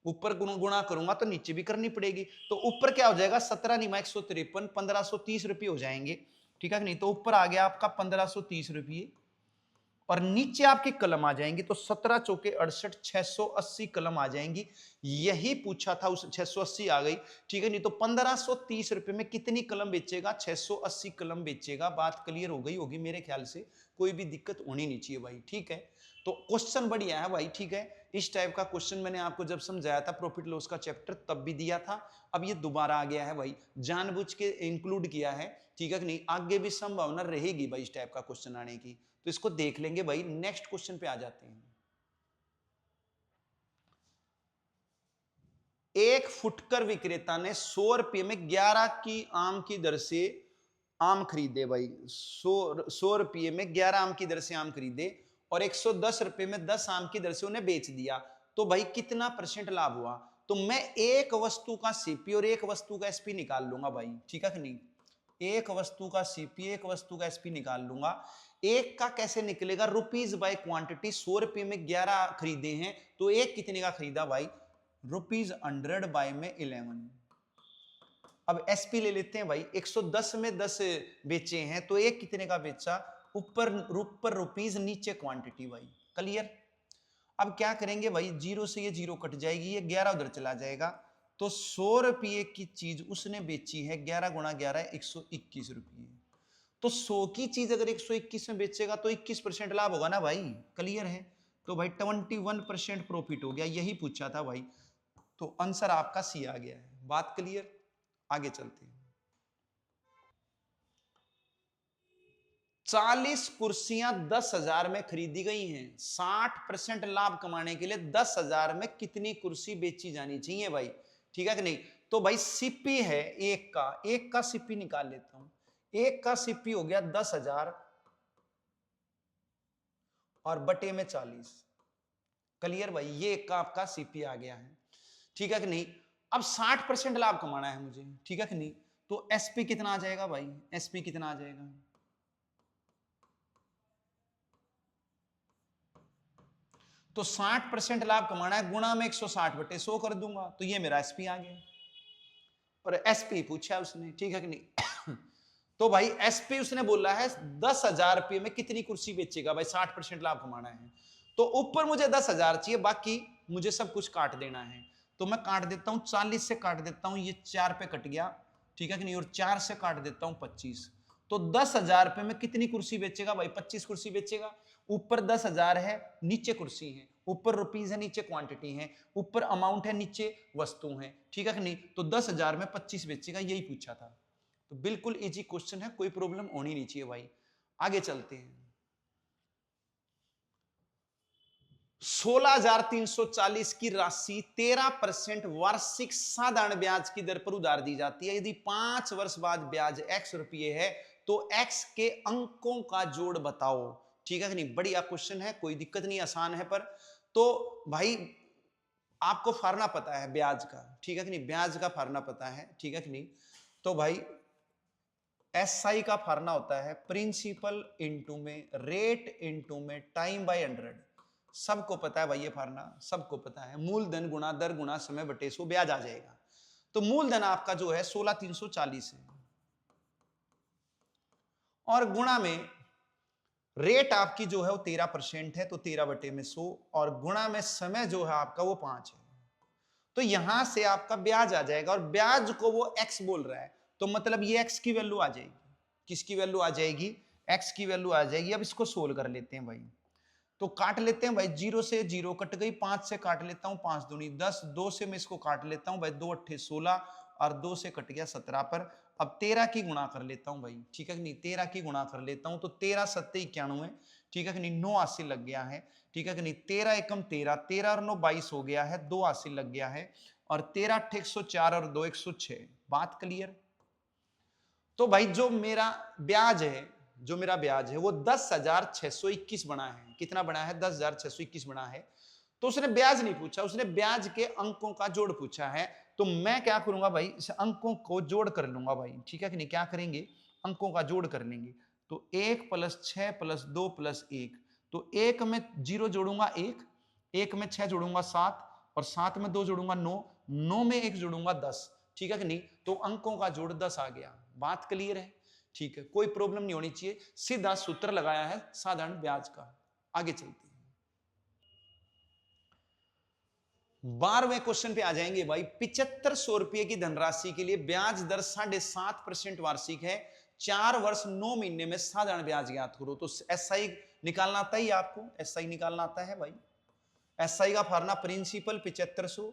ऊपर गुणा करूंगा तो नीचे भी करनी पड़ेगी, तो ऊपर क्या हो जाएगा, 17 निमा 153, 1530 रुपये हो जाएंगे, ठीक है कि नहीं? तो ऊपर आ गया आपका 1530 रुपये, और नीचे आपकी कलम आ जाएंगी, तो 17 चौके 68, 680 कलम आ जाएंगी। यही पूछा था, उस 680 आ गई, ठीक है नहीं? तो 1530 रुपए में कितनी कलम बेचेगा, 680 कलम बेचेगा। बात क्लियर हो गई होगी मेरे ख्याल से, कोई भी दिक्कत होनी नहीं चाहिए भाई, ठीक है? तो क्वेश्चन बढ़िया है भाई, ठीक है? इस टाइप का क्वेश्चन मैंने आपको जब समझाया था प्रॉफिट लॉस का चैप्टर, तब भी दिया था, अब ये दोबारा आ गया है भाई, जानबूझ के इंक्लूड किया है, ठीक है कि नहीं? आगे भी संभावना रहेगी भाई इस टाइप का क्वेश्चन आने की, तो इसको देख लेंगे भाई। नेक्स्ट क्वेश्चन पे आ जाते हैं। एक फुटकर विक्रेता ने 100 रुपये में 11 की आम की दर से आम खरीदे भाई, 100 रुपये में 11 आम की दर से आम खरीदे, और 110 रुपये में 10 आम की दर से उन्हें बेच दिया, तो भाई कितना परसेंट लाभ हुआ? तो मैं एक वस्तु का सीपी और एक वस्तु का एसपी निकाल लूंगा भाई, ठीक है कि नहीं? एक वस्तु का सीपी, एक वस्तु का एसपी निकाल लूंगा। एक का कैसे निकलेगा, रुपीज बाय क्वांटिटी, 100 रुपये में 11 खरीदे हैं, तो एक कितने का खरीदा भाई, रुपीज 100 बाय में 11। अब एसपी ले लेते हैं भाई, 110 में 10 बेचे हैं, तो एक कितने का बेचा, ऊपर रुपीज, नीचे क्वांटिटी भाई। क्लियर? अब क्या करेंगे भाई, जीरो से ये जीरो कट जाएगी, ये 11 उधर चला जाएगा, तो 100 रुपये की चीज उसने बेची है, 11 गुणा 11 121 रुपये। तो 100 की चीज अगर 121 में बेचेगा तो 21% लाभ होगा ना भाई। क्लियर है? तो भाई 21% प्रॉफिट हो गया, यही पूछा था भाई, तो आंसर आपका सी आ गया है। बात क्लियर? आगे चलते हैं। 40 कुर्सियां 10,000 में खरीदी गई हैं, 60% लाभ कमाने के लिए 10,000 में कितनी कुर्सी बेची जानी चाहिए भाई, ठीक है कि नहीं? तो भाई सीपी है एक का सीपी निकाल लेता हूं, एक का सीपी हो गया 10,000 और बटे में 40। क्लियर भाई? ये एक का आपका सीपी आ गया है, ठीक है कि नहीं? अब 60% लाभ कमाना है मुझे, ठीक है कि नहीं? तो एसपी कितना आ जाएगा भाई, एसपी कितना आ जाएगा, तो 60% लाभ कमाना है, गुणा में 160/100 कर दूंगा, तो ये मेरा एसपी आ गया। और एसपी पूछा उसने, ठीक है कि नहीं। तो भाई एसपी उसने बोला है 10,000 रुपये में कितनी कुर्सी बेचेगा भाई, 60% लाभ कमाना है, तो ऊपर मुझे 10,000 चाहिए, बाकी मुझे सब कुछ काट देना है। तो मैं काट देता हूं, 40 से काट देता हूं, ये 4 पे कट गया, ठीक है कि नहीं, और 4 से काट देता हूं 25, तो 10,000 रुपये में कितनी कुर्सी बेचेगा भाई, 25 कुर्सी बेचेगा। ऊपर 10,000 है, नीचे कुर्सी है, ऊपर रुपीज है, नीचे क्वांटिटी है, ऊपर अमाउंट है, नीचे वस्तु है, ठीक है कि नहीं, तो 10,000 में 25 बेचेगा, यही पूछा था। तो बिल्कुल इजी क्वेश्चन है, कोई प्रॉब्लम होनी नहीं चाहिए भाई। आगे चलते हैं। 16,340 की राशि 13% वार्षिक साधारण ब्याज की दर पर उधार दी जाती है। यदि 5 वर्ष बाद ब्याज x रुपये है तो x के अंकों का जोड़ बताओ, ठीक है कि नहीं। बढ़िया क्वेश्चन है, कोई दिक्कत नहीं, आसान है। पर तो भाई आपको फार्मूला पता है ब्याज का, ठीक है कि नहीं, ब्याज का फार्मूला पता है, ठीक है कि नहीं। तो भाई एसआई का फार्मूला होता है प्रिंसिपल इनटू में रेट इनटू में टाइम बाय 100। सबको पता है भाई ये फार्मूला, सबको पता है। मूलधन गुणा दर गुणा समय बटे 100 ब्याज आ जाएगा। तो मूलधन आपका जो है 16,340 है, और गुणा में रेट आपकी जो है वो 13% है, तो 13/100, और गुणा में समय जो है आपका वो 5 है। तो यहां से आपका ब्याज आ जाएगा, और ब्याज को वो x बोल रहा है, तो मतलब ये x की वैल्यू आ जाएगी। किसकी वैल्यू आ जाएगी, x की वैल्यू आ जाएगी। अब इसको सोल्व कर लेते हैं भाई, तो काट लेते हैं भाई, 0 से 0 कट गई, 5 से काट लेता हूं, 5 दूनी 10, 2 से मैं इसको काट लेता हूं भाई, 2 अट्ठे 16, और 2 से कट गया 17 पर। अब 13 की गुणा कर लेता हूं भाई, ठीक है कि नहीं, 13 की गुणा कर लेता हूं, तो 13 7 91, ठीक है कि नहीं, 9 80 लग गया है, ठीक है कि नहीं। 13 एकम 13, 13 और 9 22 हो गया है, 2 80 लग गया है, और 13 अट्ठे 104 और 2 106। बात क्लियर। तो भाई जो मेरा ब्याज है, जो मेरा ब्याज है वो 10,621 बना है। कितना बना है, 10,621 बना है। तो उसने ब्याज नहीं पूछा, उसने ब्याज के अंकों का जोड़ पूछा है। तो मैं क्या करूंगा भाई, इस अंकों को जोड़ कर लूंगा भाई, ठीक है कि नहीं। क्या करेंगे, अंकों का जोड़ कर लेंगे। तो 1 + 6 + 2 + 1, तो 1 में 0 जोड़ूंगा 1, 1 में 6 जोड़ूंगा 7, और 7 में 2 जोड़ूंगा 9, 9 में 1 जोड़ूंगा 10, ठीक है कि नहीं। तो अंकों का जोड़ 10 आ गया। बात क्लियर है, ठीक है, कोई प्रॉब्लम नहीं होनी चाहिए। सीधा सूत्र लगाया है साधारण ब्याज का। आगे चलते हैं, 12वें क्वेश्चन पे आ जाएंगे भाई। 7500 रुपए की धनराशि के लिए ब्याज दर 7.5% वार्षिक है। 4 वर्ष 9 महीने में साधारण ब्याज ज्ञात करो। तो एसआई निकालना आता ही आपको, एसआई निकालना आता है भाई। एसआई का फार्मूला प्रिंसिपल 7500,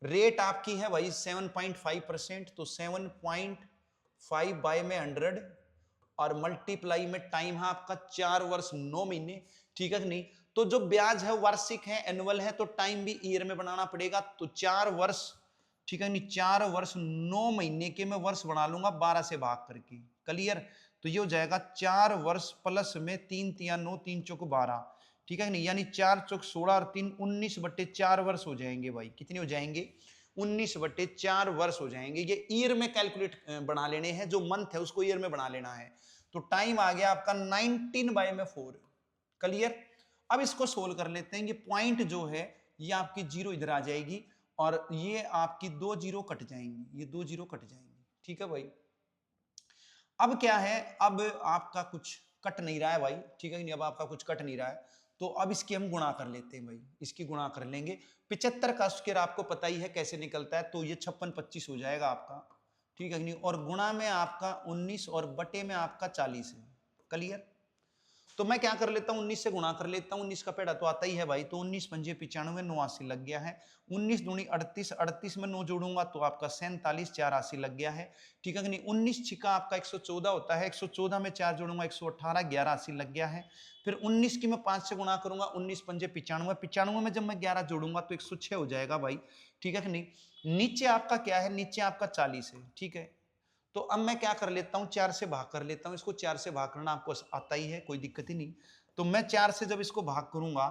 रेट आपकी है भाई 7.5%, तो 7.5 बाय में 100, और मल्टीप्लाई में टाइम है आपका 4 वर्ष 9 महीने, ठीक है कि नहीं। तो जो ब्याज है वार्षिक है, एनुअल है, तो टाइम भी ईयर में बनाना पड़ेगा। तो 4 वर्ष, ठीक है नहीं, 4 वर्ष 9 महीने के मैं वर्ष बना लूंगा 12 से भाग करके। क्लियर। तो ये हो जाएगा 4 वर्ष प्लस में 3 तिया 9, 3 चौक 12, ठीक है नहीं, यानी 4 चौक 16 और 3 19/4 वर्ष हो जाएंगे भाई। कितने हो जाएंगे, 19/4 वर्ष हो जाएंगे। ये ईयर में कैलकुलेट बना लेने हैं, जो मंथ है उसको ईयर में बना लेना है। तो टाइम आ गया आपका 19/4। क्लियर। अब इसको सोल्व कर लेते हैं। ये पॉइंट जो है ये आपकी 0 इधर आ जाएगी, और ये आपकी 2 0 कट जाएंगी, ये 2 0 कट जाएंगी, ठीक है भाई। अब क्या है, अब आपका कुछ कट नहीं रहा है भाई, ठीक है नहीं, अब आपका कुछ कट नहीं रहा है। तो अब इसकी हम गुणा कर लेते हैं भाई, इसकी गुणा कर लेंगे। 75 का स्क्वायर आपको पता ही है कैसे निकलता है, तो ये 56 25 हो जाएगा आपका, ठीक है नहीं, और गुणा में आपका 19 और बटे में आपका 40 है। क्लियर। तो मैं क्या कर लेता हूं, 19 से गुणा कर लेता हूं, 19 का पेड़ा तो आता ही है भाई, तो 19 पंजे 95, 9 80 लग गया है। 19 दूनी 38, 38 में 9 जोड़ूंगा तो आपका 47, 4 80 लग गया है, ठीक है कि नहीं। 19 छिका आपका 114 होता है, 114 में 4 जोड़ूंगा 118, 11 80 लग गया है। फिर 19 की मैं 5 से गुणा करूंगा, 19 पंजे 95, 95 में जब मैं 11 जोड़ूंगा तो 106 हो जाएगा भाई, ठीक है कि नहीं। नीचे आपका क्या है, नीचे आपका 40 है, ठीक है। तो अब मैं क्या कर लेता हूं, 4 से भाग कर लेता हूं इसको। 4 से भाग करना आपको आता ही है, कोई दिक्कत ही नहीं। तो मैं 4 से जब इसको भाग करूंगा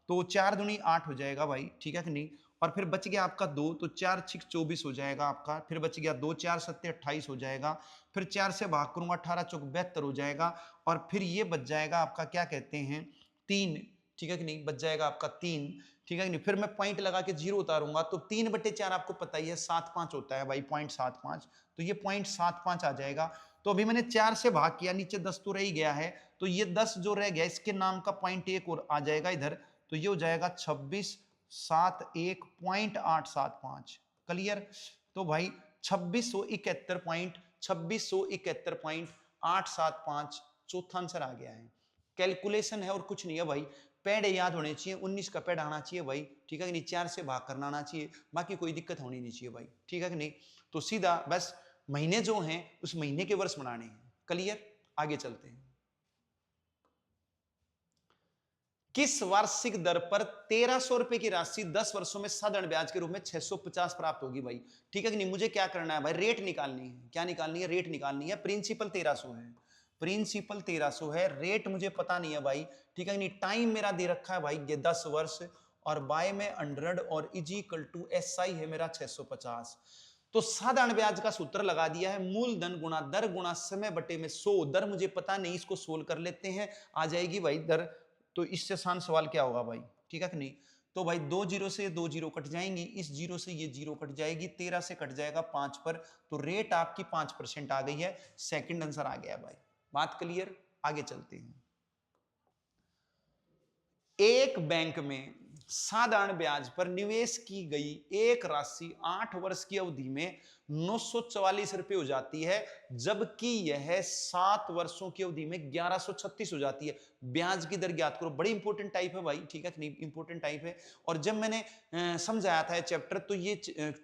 तो 4 दूनी 8 हो जाएगा भाई, ठीक है कि नहीं। और फिर बच गया आपका 2, तो 4 6 24 हो जाएगा आपका, फिर बच गया 2 4 7 28 हो जाएगा, फिर 4 से भाग करूंगा 18 चौक 72 हो जाएगा, और फिर ये बच जाएगा आपका क्या कहते हैं 3, ठीक है कि नहीं, बच जाएगा आपका 3, ठीक है कि नहीं। फिर मैं पॉइंट लगा के 0 उतारूंगा तो 3/4 आपको पता ही है 7.5 होता है भाई, 0.75, तो ये 0.75 आ जाएगा। तो अभी मैंने 4 से भाग किया, नीचे 10 तो रह ही गया है, तो ये 10 जो रह गया इसके नाम का पॉइंट 1 और आ जाएगा इधर, तो ये हो जाएगा 2671.875। क्लियर। तो भाई 2671.875 चौथा आंसर आ गया है। कैलकुलेशन है और कुछ नहीं है भाई, पैड याद होने चाहिए, 19 का पैड आना चाहिए भाई, ठीक है कि नहीं, 4 से भाग करना आना चाहिए, बाकी कोई दिक्कत होनी नहीं चाहिए भाई, ठीक है कि नहीं। तो सीधा बस महीने जो हैं उस महीने के वर्ष बनाने हैं। क्लियर। आगे चलते हैं। किस वार्षिक दर पर 1300 रुपए की राशि 10 वर्षों में साधारण ब्याज के रूप में 650 प्राप्त होगी भाई, ठीक है कि नहीं। मुझे क्या करना है भाई, रेट निकालनी है। क्या निकालनी है? रेट निकालनी है। प्रिंसिपल 1300 है, प्रिंसिपल 1300 है, रेट मुझे पता नहीं है भाई, ठीक है कि नहीं। टाइम मेरा दे रखा है भाई ये 10 वर्ष, और बाय में 100 और इज इक्वल टू एसआई है मेरा 650। तो साधारण ब्याज का सूत्र लगा दिया है, मूलधन गुणा दर गुणा समय बटे में 100। दर मुझे पता नहीं, इसको सोल्व कर लेते हैं, आ जाएगी भाई दर। तो इससे आसान सवाल क्या होगा भाई, ठीक है कि नहीं। तो भाई 2 जीरो से 2 जीरो कट जाएंगी, इस जीरो से ये जीरो कट जाएगी, 13 से कट जाएगा 5 पर, तो रेट आपकी 5% आ गई है। सेकंड आंसर आ गया भाई। बात क्लियर। आगे चलते हैं। एक बैंक में साधारण ब्याज पर निवेश की गई एक राशि 8 वर्ष की अवधि में 944 रुपए हो जाती है, जबकि यह 7 वर्षों की अवधि में 1136 हो जाती है। ब्याज की दर ज्ञात करो। बड़ी इंपॉर्टेंट टाइप है भाई, ठीक है नहीं, इंपॉर्टेंट टाइप है। और जब मैंने समझाया था चैप्टर, तो ये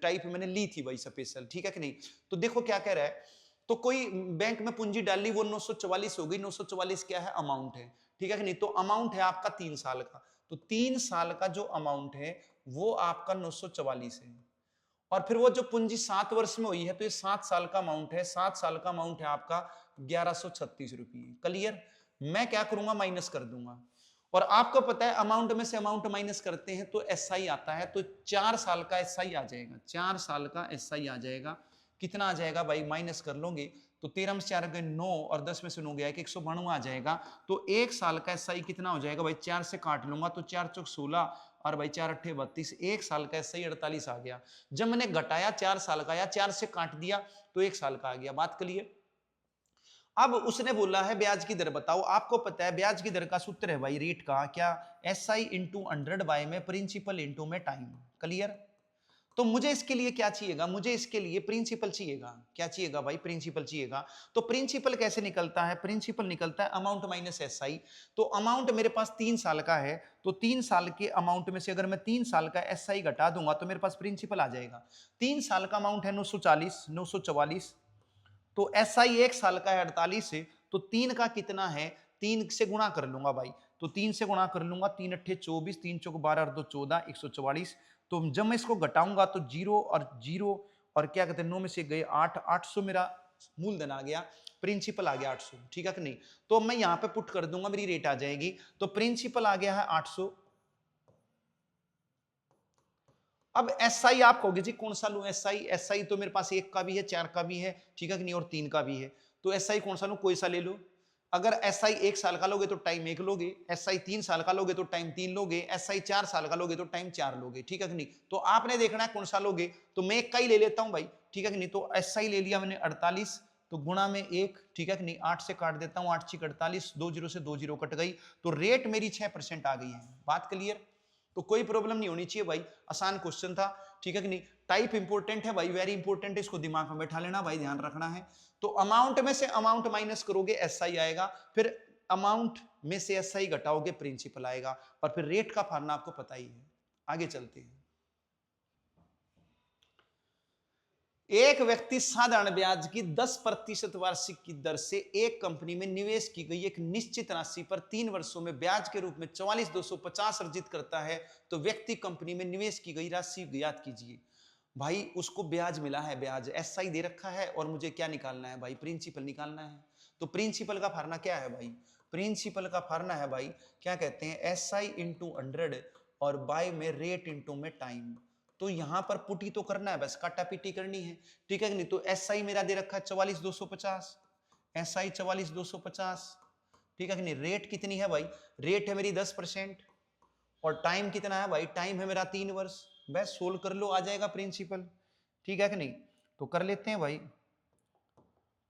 टाइप मैंने ली थी भाई स्पेशल, ठीक है कि नहीं। तो देखो क्या कह रहा है, तो कोई बैंक में पूंजी डाली, वो 944 हो गई। 944 क्या है? अमाउंट है, ठीक है कि नहीं। तो अमाउंट है आपका 3 साल का, तो 3 साल का जो अमाउंट है वो आपका 944 है। और फिर वो जो पूंजी 7 वर्ष में हुई है, तो ये 7 साल का अमाउंट है। 7 साल का अमाउंट है आपका 1136 रुपये। क्लियर। मैं क्या करूंगा, माइनस कर दूंगा। और आपको पता है अमाउंट में से अमाउंट माइनस करते हैं तो एसआई आता है, तो 4 साल का एसआई आ जाएगा। 4 साल का एसआई आ जाएगा। कितना आ जाएगा भाई, माइनस कर लोगे तो 13 में 4 गए 9, और 10 में से 9 गया कि 192 आ जाएगा। तो 1 साल का एसआई कितना हो जाएगा भाई, 4 से काट लूंगा तो 4 चौक 16, और भाई 4 अट्ठे 32, 1 साल का एसआई 48 आ गया। जब मैंने घटाया 4 साल का, या 4 से काट दिया तो 1 साल का आ गया। बात क्लियर। अब उसने बोला है ब्याज की दर बताओ। आपको पता है ब्याज की दर का सूत्र है भाई रेट का, क्या? एसआई इंटू 100 बाय में प्रिंसिपल इंटू में टाइम। क्लियर। तो मुझे इसके लिए क्या चाहिएगा, मुझे इसके लिए प्रिंसिपल चाहिएगा। क्या चाहिएगा भाई? प्रिंसिपल चाहिएगा। तो प्रिंसिपल कैसे निकलता है? प्रिंसिपल निकलता है अमाउंट माइनस एसआई। तो अमाउंट मेरे पास 3 साल का है, तो 3 साल के अमाउंट में से अगर मैं 3 साल का एसआई घटा दूंगा तो मेरे पास प्रिंसिपल आ जाएगा। 3 साल का अमाउंट है 944, तो एसआई 1 साल का है 48 से, तो 3 का कितना है, 3 से गुणा कर लूंगा भाई। तो 3 से गुणा कर लूंगा, 3 अट्ठे 24, 3 चौक 12 और 2 14, 144। तो जब मैं इसको घटाऊंगा तो 0 और 0, और क्या कहते हैं 9 में से गए 8, 800 मेरा मूलधन आ गया, प्रिंसिपल आ गया 800, ठीक है कि नहीं। तो मैं यहां पे पुट कर दूंगा, मेरी रेट आ जाएगी। तो प्रिंसिपल आ गया है 800। अब एसआई आप कहोगे जी कौन सा लूं एसआई? एसआई तो मेरे पास 1 का भी है, 4 का भी है, ठीक है कि नहीं, और 3 का भी है। तो एसआई कौन सा लूं? कोई सा ले लो। अगर एसआई 1 साल का लोगे तो टाइम 1 लोगे, एसआई 3 साल का लोगे तो टाइम 3 लोगे, एसआई 4 साल का लोगे तो टाइम 4 लोगे, ठीक है कि नहीं। तो आपने देखना है कौन सा लोगे। तो मैं 1 का ही ले लेता हूं भाई, ठीक है कि नहीं। तो एसआई ले लिया मैंने 48, तो गुणा में 1, ठीक है कि नहीं, 8 से काट देता हूं, 8 6 48, 2 जीरो से 2 जीरो कट गई, तो रेट मेरी 6% आ गई है। बात क्लियर। तो कोई प्रॉब्लम नहीं होनी चाहिए भाई, आसान क्वेश्चन था, ठीक है कि नहीं। टाइप इंपॉर्टेंट है भाई, वेरी इंपॉर्टेंट है, इसको दिमाग में बैठा लेना भाई, ध्यान रखना है। तो अमाउंट में से अमाउंट माइनस करोगे एसआई आएगा, फिर अमाउंट में से एसआई घटाओगे प्रिंसिपल आएगा, और फिर रेट का फार्मूला आपको पता ही है। आगे चलते हैं। एक व्यक्ति साधारण ब्याज की 10% वार्षिक की दर से एक कंपनी में निवेश की गई एक निश्चित राशि पर 3 वर्षों में ब्याज के रूप में 44,250 अर्जित करता है, तो व्यक्ति कंपनी में निवेश की गई राशि ज्ञात कीजिए। भाई उसको ब्याज मिला है, ब्याज एसआई दे रखा है, और मुझे क्या निकालना है भाई? प्रिंसिपल निकालना है। तो प्रिंसिपल का फार्मूला क्या है भाई? प्रिंसिपल का फार्मूला है भाई, क्या कहते हैं, एसआई इंटू 100 और बाय में रेट इंटू में टाइम। तो यहां पर पुटी तो करना है, बस काटा पीटी करनी है, ठीक है कि नहीं। तो एसआई मेरा दे रखा है 44,250, एसआई 44,250, ठीक है कि नहीं। रेट कितनी है भाई, रेट है मेरी 10%, और टाइम कितना है भाई, टाइम है मेरा 3 वर्ष। बस सोल्व कर लो, आ जाएगा प्रिंसिपल, ठीक है कि नहीं। तो कर लेते हैं भाई।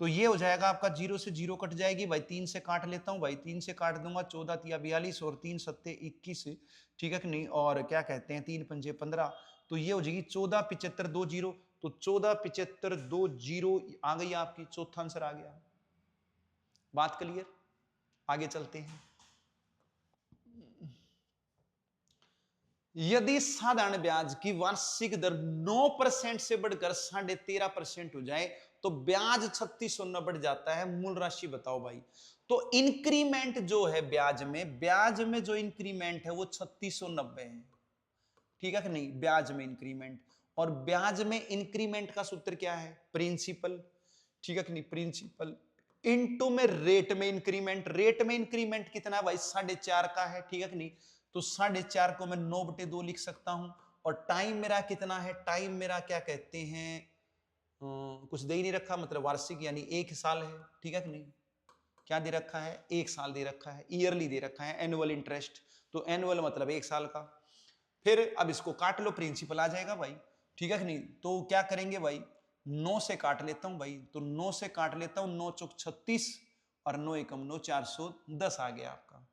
तो ये हो जाएगा आपका, 0 से 0 कट जाएगी भाई, 3 से काट लेता हूं भाई, 3 से काट दूंगा, 14 तिया 42 और 3 सत्ते 21, ठीक है कि नहीं। और क्या कहते हैं, 3 पंजे 15, तो ये हो जाएगी 14,75,20। तो 14,75,20 आ गई आपकी, चौथा आंसर आ गया। बात क्लियर, आगे चलते हैं। यदि साधारण ब्याज की वार्षिक दर 9% से बढ़कर 13.5% हो जाए तो ब्याज 3690 बढ़ जाता है। मूल राशि बताओ भाई। तो इंक्रीमेंट जो है ब्याज में जो इंक्रीमेंट है वो 3690 है, ठीक है कि नहीं, ब्याज में इंक्रीमेंट। और ब्याज में इंक्रीमेंट का सूत्र क्या है, प्रिंसिपल, ठीक है कि नहीं, प्रिंसिपल इनटू में रेट में इंक्रीमेंट। रेट में इंक्रीमेंट कितना है भाई, 4.5 का है, ठीक है कि नहीं। तो 4.5 को मैं 9/2 लिख सकता हूं। और टाइम मेरा कितना है, टाइम मेरा क्या कहते हैं, कुछ दे ही नहीं रखा, मतलब वार्षिक यानी 1 साल है, ठीक है कि नहीं। क्या दे रखा है, 1 साल दे रखा है, ईयरली दे रखा है, एनुअल इंटरेस्ट। तो एनुअल मतलब 1 साल का। फिर अब इसको काट लो, प्रिंसिपल आ जाएगा भाई, ठीक है कि नहीं। तो क्या करेंगे भाई, 9 से काट लेता हूं भाई, तो 9 से काट लेता हूं, 9 चौक 36 और 9 एकम 9, 410 आ गया आपका।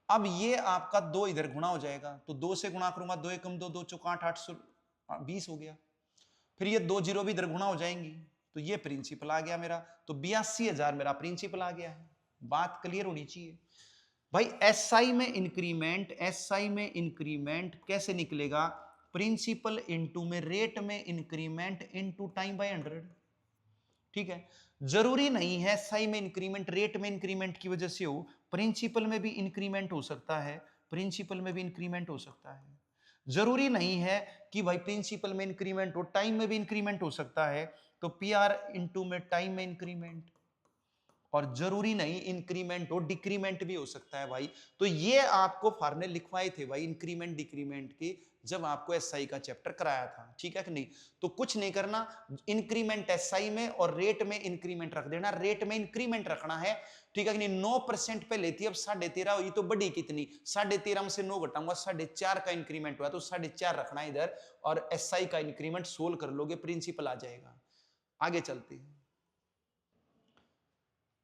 अब ये आपका 2 इधर गुणा हो जाएगा, तो 2 से गुणा करूंगा, 2 एकम 2, 2 चौक 8, 820 हो गया। फिर ये 2 जीरो भी इधर गुणा हो जाएंगी, तो ये प्रिंसिपल आ गया मेरा। तो 82,000 मेरा प्रिंसिपल आ गया है। बात क्लियर होनी चाहिए भाई। एसआई में इंक्रीमेंट, एसआई में इंक्रीमेंट कैसे निकलेगा, प्रिंसिपल इनटू में रेट में इंक्रीमेंट इनटू टाइम बाय 100, ठीक है। जरूरी नहीं है एसआई में इंक्रीमेंट रेट में इंक्रीमेंट की वजह से हो, प्रिंसिपल में भी इंक्रीमेंट हो सकता है, प्रिंसिपल में भी इंक्रीमेंट हो सकता है। जरूरी नहीं है कि भाई प्रिंसिपल में इंक्रीमेंट हो, टाइम में भी इंक्रीमेंट हो सकता है। तो पी आर इंटू में टाइम में इंक्रीमेंट, और जरूरी नहीं इंक्रीमेंट हो, डिक्रीमेंट भी हो सकता है भाई। तो ये आपको फार्मूले लिखवाए थे भाई इंक्रीमेंट डिक्रीमेंट के, जब आपको एसआई का चैप्टर कराया था, ठीक है कि नहीं। तो कुछ नहीं करना, इंक्रीमेंट एसआई में और रेट में इंक्रीमेंट रख देना, रेट में इंक्रीमेंट रखना है, ठीक है कि नहीं। 9% पे लेती अब 13.5 हुई, तो बड़ी कितनी, 13.5 में से 9 घटाऊंगा, 4.5 का इंक्रीमेंट हुआ, तो 4.5 रखना इधर, और एसआई का इंक्रीमेंट सोल्व कर लोगे, प्रिंसिपल आ जाएगा। आगे चलते हैं।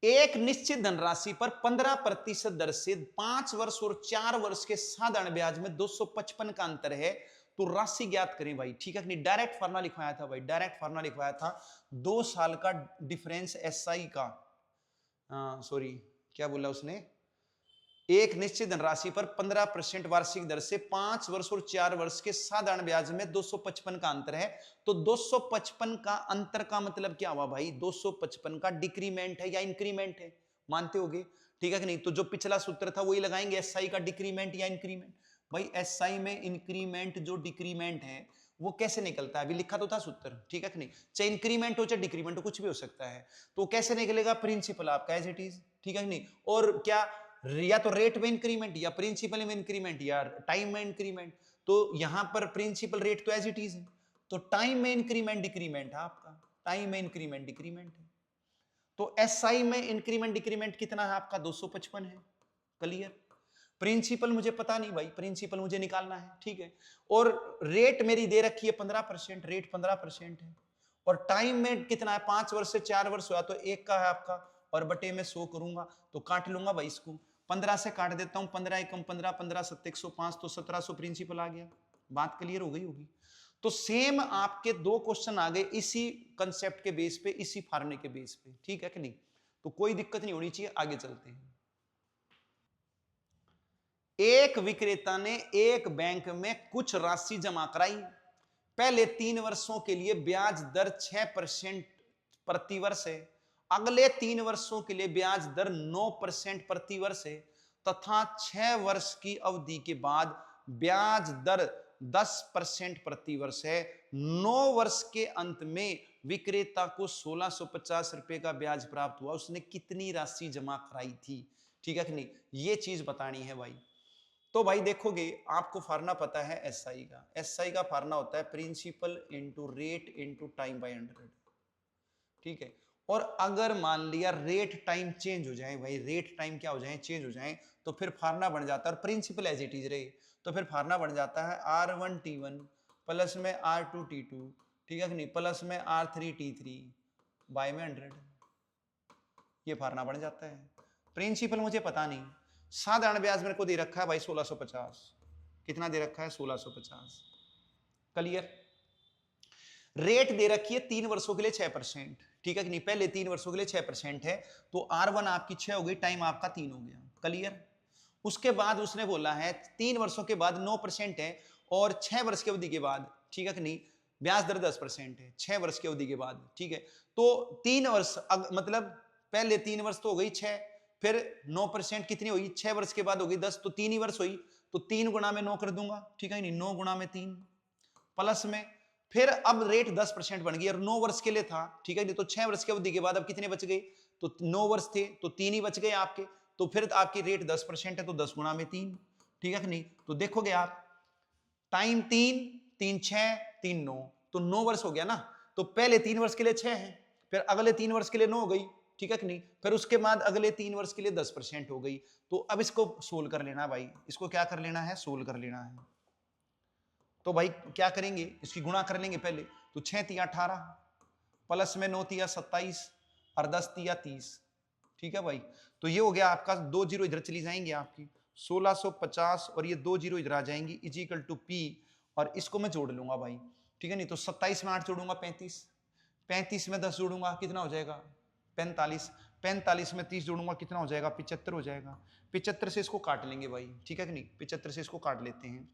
एक निश्चित धनराशि पर 15% दर से 5 वर्ष और 4 वर्ष के साधारण ब्याज में 255 का अंतर है, तो राशि ज्ञात करें भाई, ठीक है कि नहीं। डायरेक्ट फार्मूला लिखवाया था भाई, डायरेक्ट फार्मूला लिखवाया था, 2 साल का डिफरेंस एसआई का, सॉरी क्या बोला उसने, एक निश्चित धनराशि पर 15% वार्षिक दर से 5 वर्ष और 4 वर्ष के साधारण ब्याज में 255 का अंतर है। तो 255 का अंतर का मतलब क्या हुआ भाई, 255 का डिक्रीमेंट है या इंक्रीमेंट है, मानते होगे, ठीक है कि नहीं। तो जो पिछला सूत्र था वही लगाएंगे, एसआई का डिक्रीमेंट या इंक्रीमेंट। भाई एसआई में इंक्रीमेंट जो डिक्रीमेंट है वो कैसे निकलता है, अभी लिखा तो था सूत्र, ठीक है कि नहीं। चाहे इंक्रीमेंट हो चाहे डिक्रीमेंट हो, कुछ भी हो सकता है। तो कैसे निकलेगा, प्रिंसिपल आपका एज इट इज, ठीक है कि नहीं। और क्या, या तो रेट में इंक्रीमेंट या प्रिंसिपल में इंक्रीमेंट या टाइम में इंक्रीमेंट। तो यहां पर प्रिंसिपल रेट तो एज इट इज है, तो टाइम में इंक्रीमेंट डिक्रीमेंट है आपका, टाइम में इंक्रीमेंट डिक्रीमेंट है। तो एसआई में इंक्रीमेंट डिक्रीमेंट कितना है आपका, 255 है, क्लियर। प्रिंसिपल मुझे पता नहीं भाई, प्रिंसिपल मुझे निकालना है, ठीक है। और रेट मेरी दे रखी है 15%, रेट 15% है। और टाइम में कितना है, 5 वर्ष से 4 वर्ष हुआ, तो 1 का है आपका, और बटे में 100 करूंगा, तो काट लूंगा भाई इसको, 15 से काट देता हूं, 15 एकम 15, 15 सत्ते 105, तो 1700 प्रिंसिपल आ गया। बात क्लियर हो गई होगी। तो सेम आपके 2 क्वेश्चन आ गए इसी कंसेप्ट के बेस पे, इसी फार्मूले के बेस पे, ठीक है कि नहीं। तो कोई दिक्कत नहीं होनी चाहिए, आगे चलते हैं। एक विक्रेता ने एक बैंक में कुछ राशि जमा कराई, पहले 3 वर्षों के लिए ब्याज दर 6% प्रति वर्ष है, अगले 3 वर्षों के लिए ब्याज दर 9% प्रति वर्ष है, तथा 6 वर्ष की अवधि के बाद ब्याज दर 10% प्रति वर्ष है। 9 वर्ष के अंत में विक्रेता को 1650 रुपए का ब्याज प्राप्त हुआ, उसने कितनी राशि जमा कराई थी, ठीक है कि नहीं, ये चीज बतानी है भाई। तो भाई देखोगे आपको फार्मूला पता है एसआई का। एसआई का फार्मूला होता है principal into rate into time by 100। ठीक है। और अगर मान लिया रेट टाइम चेंज हो जाए, भाई रेट टाइम क्या हो जाए, चेंज हो जाए, तो फिर फार्मूला बन जाता है, और प्रिंसिपल एज इट इज रहे, तो फिर फार्मूला बन जाता है R1T1 प्लस में R2T2, ठीक है कि नहीं, प्लस में R3T3 बाय में 100। ये फार्मूला बन जाता है। प्रिंसिपल मुझे पता नहीं, साधारण ब्याज मेरे को दे रखा है भाई 1650। कितना दे रखा है? 1650। क्लियर। रेट दे रखी है 3 वर्षों के लिए 6%, ठीक है कि नहीं, पहले 3 वर्षों के लिए 6% है, तो R1 आपकी 6 हो गई, टाइम आपका 3 हो गया। क्लियर। उसके बाद उसने बोला है 3 वर्षों के बाद 9% है, और 6 वर्ष की अवधि के बाद, ठीक है कि नहीं, ब्याज दर 10% है 6 वर्ष की अवधि के बाद। ठीक है। तो 3 वर्ष मतलब पहले 3 वर्ष तो हो गई 6, फिर 9% कितनी हुई, 6 वर्ष के बाद हो गई 10, तो 3 ही वर्ष हुई, तो 3 गुणा में 9 कर दूंगा, ठीक है नहीं, 9 गुणा में 3 प्लस में, फिर अब रेट 10% बन गई, और 9 वर्ष के लिए था, ठीक है नहीं, तो 6 वर्ष की अवधि के बाद अब कितने बच गए, तो 9 वर्ष थे तो 3 ही बच गए आपके, तो फिर आपकी रेट 10% है, तो 10 गुणा में 3, ठीक है कि नहीं। तो देखोगे आप, टाइम 3 3 6 3 9, तो 9 वर्ष हो गया ना, तो पहले 3 वर्ष के लिए 6 है, फिर अगले 3 वर्ष के लिए 9 हो गई, ठीक है कि नहीं, फिर उसके बाद अगले 3 वर्ष के लिए 10% हो गई। तो अब इसको सोल्व कर लेना भाई, इसको क्या कर लेना है, सोल्व कर लेना है। तो भाई क्या करेंगे, इसकी गुणा कर लेंगे पहले, तो 6 तिया 18 प्लस में 9 तिया 27 और 10 तिया 30, ठीक है भाई। तो ये हो गया आपका, 2 जीरो इधर चली जाएंगे आपकी 1650, और ये 2 जीरो इधर आ जाएंगी, इज इक्वल टू पी, और इसको मैं जोड़ लूंगा भाई, ठीक है नहीं, तो 27 में 8 जोड़ूंगा 35, 35 में 10 जोड़ूंगा कितना हो जाएगा 45, 45 में 30 जोड़ूंगा कितना हो जाएगा 75 हो जाएगा। 75 से इसको काट लेंगे भाई, ठीक है कि नहीं, 75 से इसको काट लेते हैं।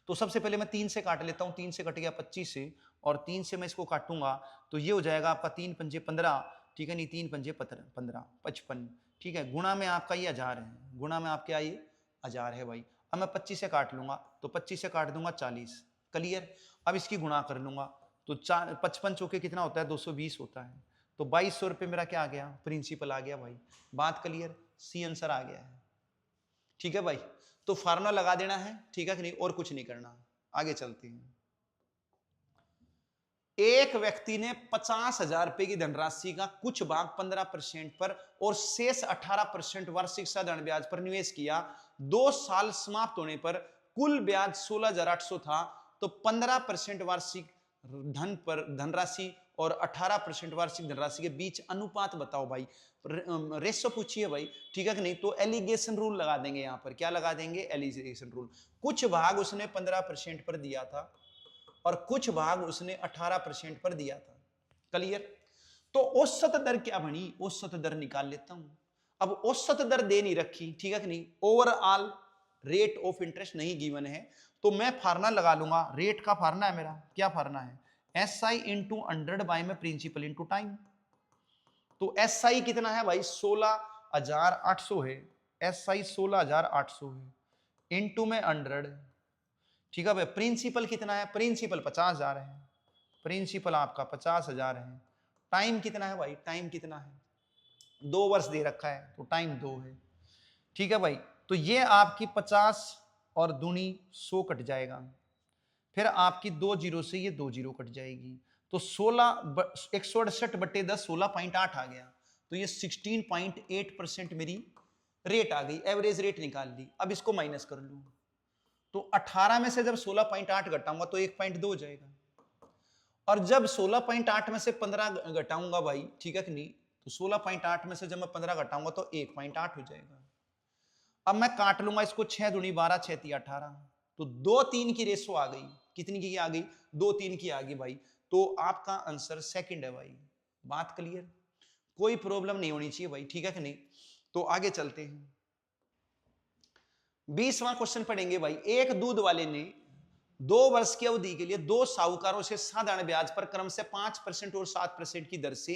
तो सबसे पहले मैं 3 से काट लेता हूं, 3 से कट गया 25 से, और 3 से मैं इसको काटूंगा, तो ये हो जाएगा आपका 3 पंजे 15, ठीक है नहीं, 3 पंजे 15 55, ठीक है, गुणा में आपका ये 1000 है, गुणा में आपके ये 1000 है भाई। अब मैं 25 से काट लूंगा, तो 25 से काट दूंगा 40। क्लियर। अब इसकी गुणा कर लूंगा, तो 55 चौके कितना होता है 220 होता है, तो 2200 रुपये मेरा क्या आ गया, प्रिंसिपल आ गया भाई। बात क्लियर, सी आंसर आ गया है, ठीक है भाई। तो फार्मूला लगा देना है, ठीक है कि नहीं, और कुछ नहीं करना। आगे चलते हैं। एक व्यक्ति ने 50,000 रुपए की धनराशि का कुछ भाग 15% पर और शेष 18% वार्षिक साधारण ब्याज पर निवेश किया। 2 साल समाप्त होने पर कुल ब्याज 16,800 था, तो 15% वार्षिक धनराशि और 18% वार्षिक धनराशि के बीच अनुपात बताओ भाई। रेशो पूछिए भाई, ठीक है कि नहीं, तो एलिगेशन रूल लगा देंगे यहां पर। क्या लगा देंगे, एलिगेशन रूल। कुछ भाग उसने 15% पर दिया था, और कुछ भाग उसने 18% पर दिया था। क्लियर। तो औसत दर क्या बनी, औसत दर निकाल लेता हूं। अब औसत दर दे नहीं रखी, ठीक है कि नहीं, ओवरऑल रेट ऑफ इंटरेस्ट नहीं गिवन है, तो मैं फार्मूला लगा लूंगा। रेट का फार्मूला है मेरा, क्या फार्मूला है, एस आई इंटू 100 बाय में प्रिंसिपल इंटू टाइम। तो एस आई कितना है भाई, 16,800 है, एस आई 16,800 है, इंटू में 100, ठीक है भाई। प्रिंसिपल कितना है, प्रिंसिपल 50,000 है, प्रिंसिपल आपका 50,000 है। टाइम कितना है भाई, टाइम कितना है, 2 वर्ष दे रखा है, तो टाइम 2 है, ठीक है भाई। तो ये आपकी 50 और दूनी 100 कट जाएगा, फिर आपकी 2 जीरो से ये 2 जीरो कट जाएगी, तो 168 बट्टे 10 16.8 आ गया, तो ये 16.8% मेरी रेट आ गई, एवरेज रेट निकाल ली। अब इसको माइनस कर लूं, तो 18 में से जब 16.8 घटाऊंगा तो 1.2 हो जाएगा, और जब 16.8 में से 15 घटाऊंगा भाई, ठीक है कि नहीं, तो 16.8 में से जब मैं 15 घटाऊंगा तो 1.8 हो जाएगा। अब मैं काट लूंगा इसको, 6 दूनी 12 6 तिया 18, तो 2 3 की रेशो आ गई, कितनी की आ गई, 2 3 की आ गई भाई। तो आपका आंसर सेकंड है भाई। बात क्लियर, कोई प्रॉब्लम नहीं होनी चाहिए भाई, ठीक है कि नहीं। तो आगे चलते हैं, 20वां क्वेश्चन पढ़ेंगे भाई। एक दूध वाले ने 2 वर्ष की अवधि के लिए 2 साहूकारों से साधारण ब्याज पर क्रम से 5% और 7% की दर से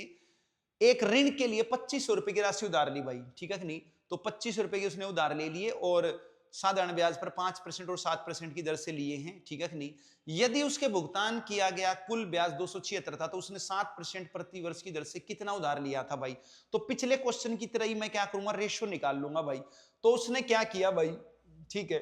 एक ऋण के लिए 2500 रुपए की राशि उधार ली भाई, ठीक है कि नहीं। तो 2500 रुपए की उसने उधार ले लिए, और साधारण ब्याज पर 5% और 7% की दर से लिए हैं, ठीक है कि नहीं। यदि उसके भुगतान किया गया कुल ब्याज 276 था, तो उसने 7% प्रति वर्ष की दर से कितना उधार लिया था भाई। तो पिछले क्वेश्चन की तरह ही मैं क्या करूंगा, रेशो निकाल लूंगा भाई। तो उसने क्या किया भाई, ठीक है,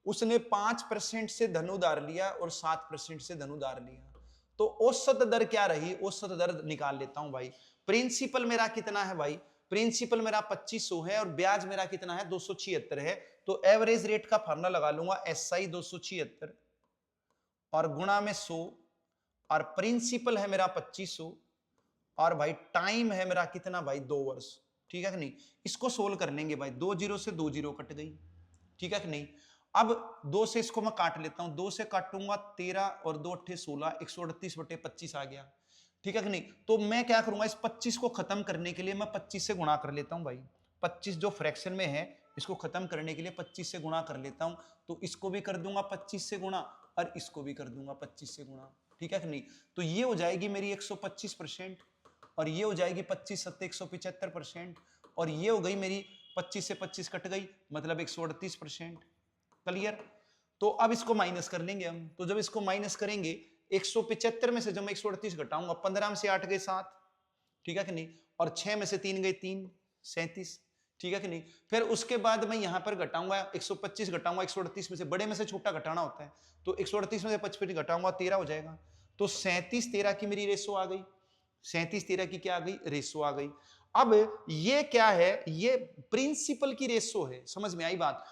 उसने 5% से धन उधार लिया और 7% से धन उधार लिया, तो औसत दर क्या रही, औसत दर निकाल लेता हूं भाई। प्रिंसिपल मेरा कितना है भाई, प्रिंसिपल मेरा 2500 है और ब्याज मेरा कितना है 276 है, तो एवरेज रेट का फॉर्मूला लगा लूंगा SI 276 और गुणा में 100, और प्रिंसिपल है मेरा 2500 और भाई टाइम है मेरा कितना भाई 2 वर्ष, ठीक है कि नहीं। इसको सोल्व कर लेंगे भाई, 2 जीरो से 2 जीरो कट गई, ठीक है कि नहीं। अब 2 से इसको मैं काट लेता हूं, 2 से काटूंगा 13 और 2 अट्ठे 16, 138/25 आ गया, ठीक है कि नहीं। तो मैं क्या करूंगा, इस 25 को खत्म करने के लिए मैं 25 से गुणा कर लेता हूं भाई, 25 जो फ्रैक्शन में है इसको खत्म करने के लिए 25 से गुणा कर लेता हूं, तो इसको भी कर दूंगा 25 से गुणा और इसको भी कर दूंगा 25 से गुणा, ठीक है कि नहीं। तो ये हो जाएगी मेरी 125% और ये हो जाएगी 25 सत्ते 175% और ये हो गई मेरी 25 से 25 कट गई, मतलब 138%। क्लियर। तो अब इसको माइनस कर लेंगे हम, तो जब इसको माइनस करेंगे 175 में से जब मैं 138 घटाऊंगा, 15 में से 8 गए 7, ठीक है कि नहीं, और 6 में से 3 गए 3, 37, ठीक है कि नहीं। फिर उसके बाद मैं यहां पर घटाऊंगा 125 घटाऊंगा 138 में से, बड़े में से छोटा घटाना होता है, तो 138 में से 55 घटाऊंगा 13 हो जाएगा, तो 37 13 की मेरी रेशो आ गई, 37 13 की क्या आ गई, रेशो आ गई। अब ये क्या है, ये प्रिंसिपल की रेशो है, समझ में आई बात।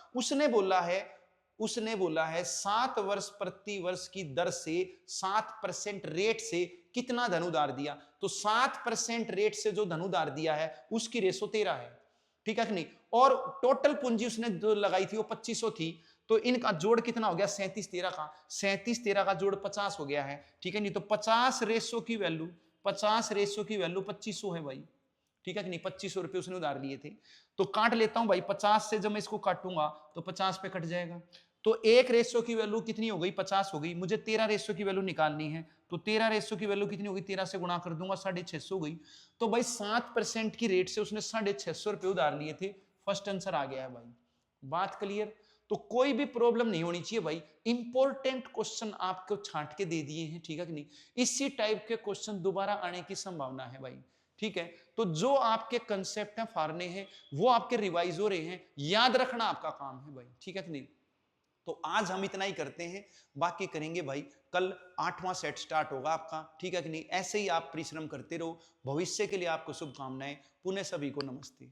उसने बोला है 7 वर्ष प्रति वर्ष की दर से 7% रेट से कितना धन उधार दिया, तो 7% रेट से जो धन उधार दिया है उसकी रेशो 13 है, ठीक है कि नहीं। और टोटल पूंजी उसने जो लगाई थी वो 2500 थी, तो इनका जोड़ कितना हो गया 37 13 का, 37 13 का जोड़ 50 हो गया है, ठीक है नहीं। तो 50 रेशो की वैल्यू 2500 है भाई, ठीक है कि नहीं। 2500 रुपए उसने उधार लिए थे, तो काट लेता हूं भाई 50 से, जब मैं इसको काटूंगा तो 50 पे कट जाएगा, तो एक रेशो की वैल्यू कितनी हो गई 50 हो गई। मुझे 13 रेशो की वैल्यू निकालनी है, तो 13 रेशो की वैल्यू कितनी होगी, 13 से गुणा कर दूंगा 650 हो गई। तो भाई 7% की रेट से उसने 650 रुपए उधार लिए थे, फर्स्ट आंसर आ गया है भाई। बात क्लियर। तो कोई भी प्रॉब्लम नहीं होनी चाहिए भाई, इंपॉर्टेंट क्वेश्चन आपको छांट के दे दिए हैं, ठीक है कि नहीं। इसी टाइप के क्वेश्चन दोबारा आने की संभावना है भाई, ठीक है। तो जो आपके कंसेप्ट हैं फाड़ने हैं, वो आपके रिवाइज हो रहे हैं, याद रखना आपका काम है भाई, ठीक है कि नहीं। तो आज हम इतना ही करते हैं, बाकी करेंगे भाई कल 8वां सेट स्टार्ट होगा आपका, ठीक है कि नहीं। ऐसे ही आप परिश्रम करते रहो, भविष्य के लिए आपको शुभकामनाएं। पुनः सभी को नमस्ते।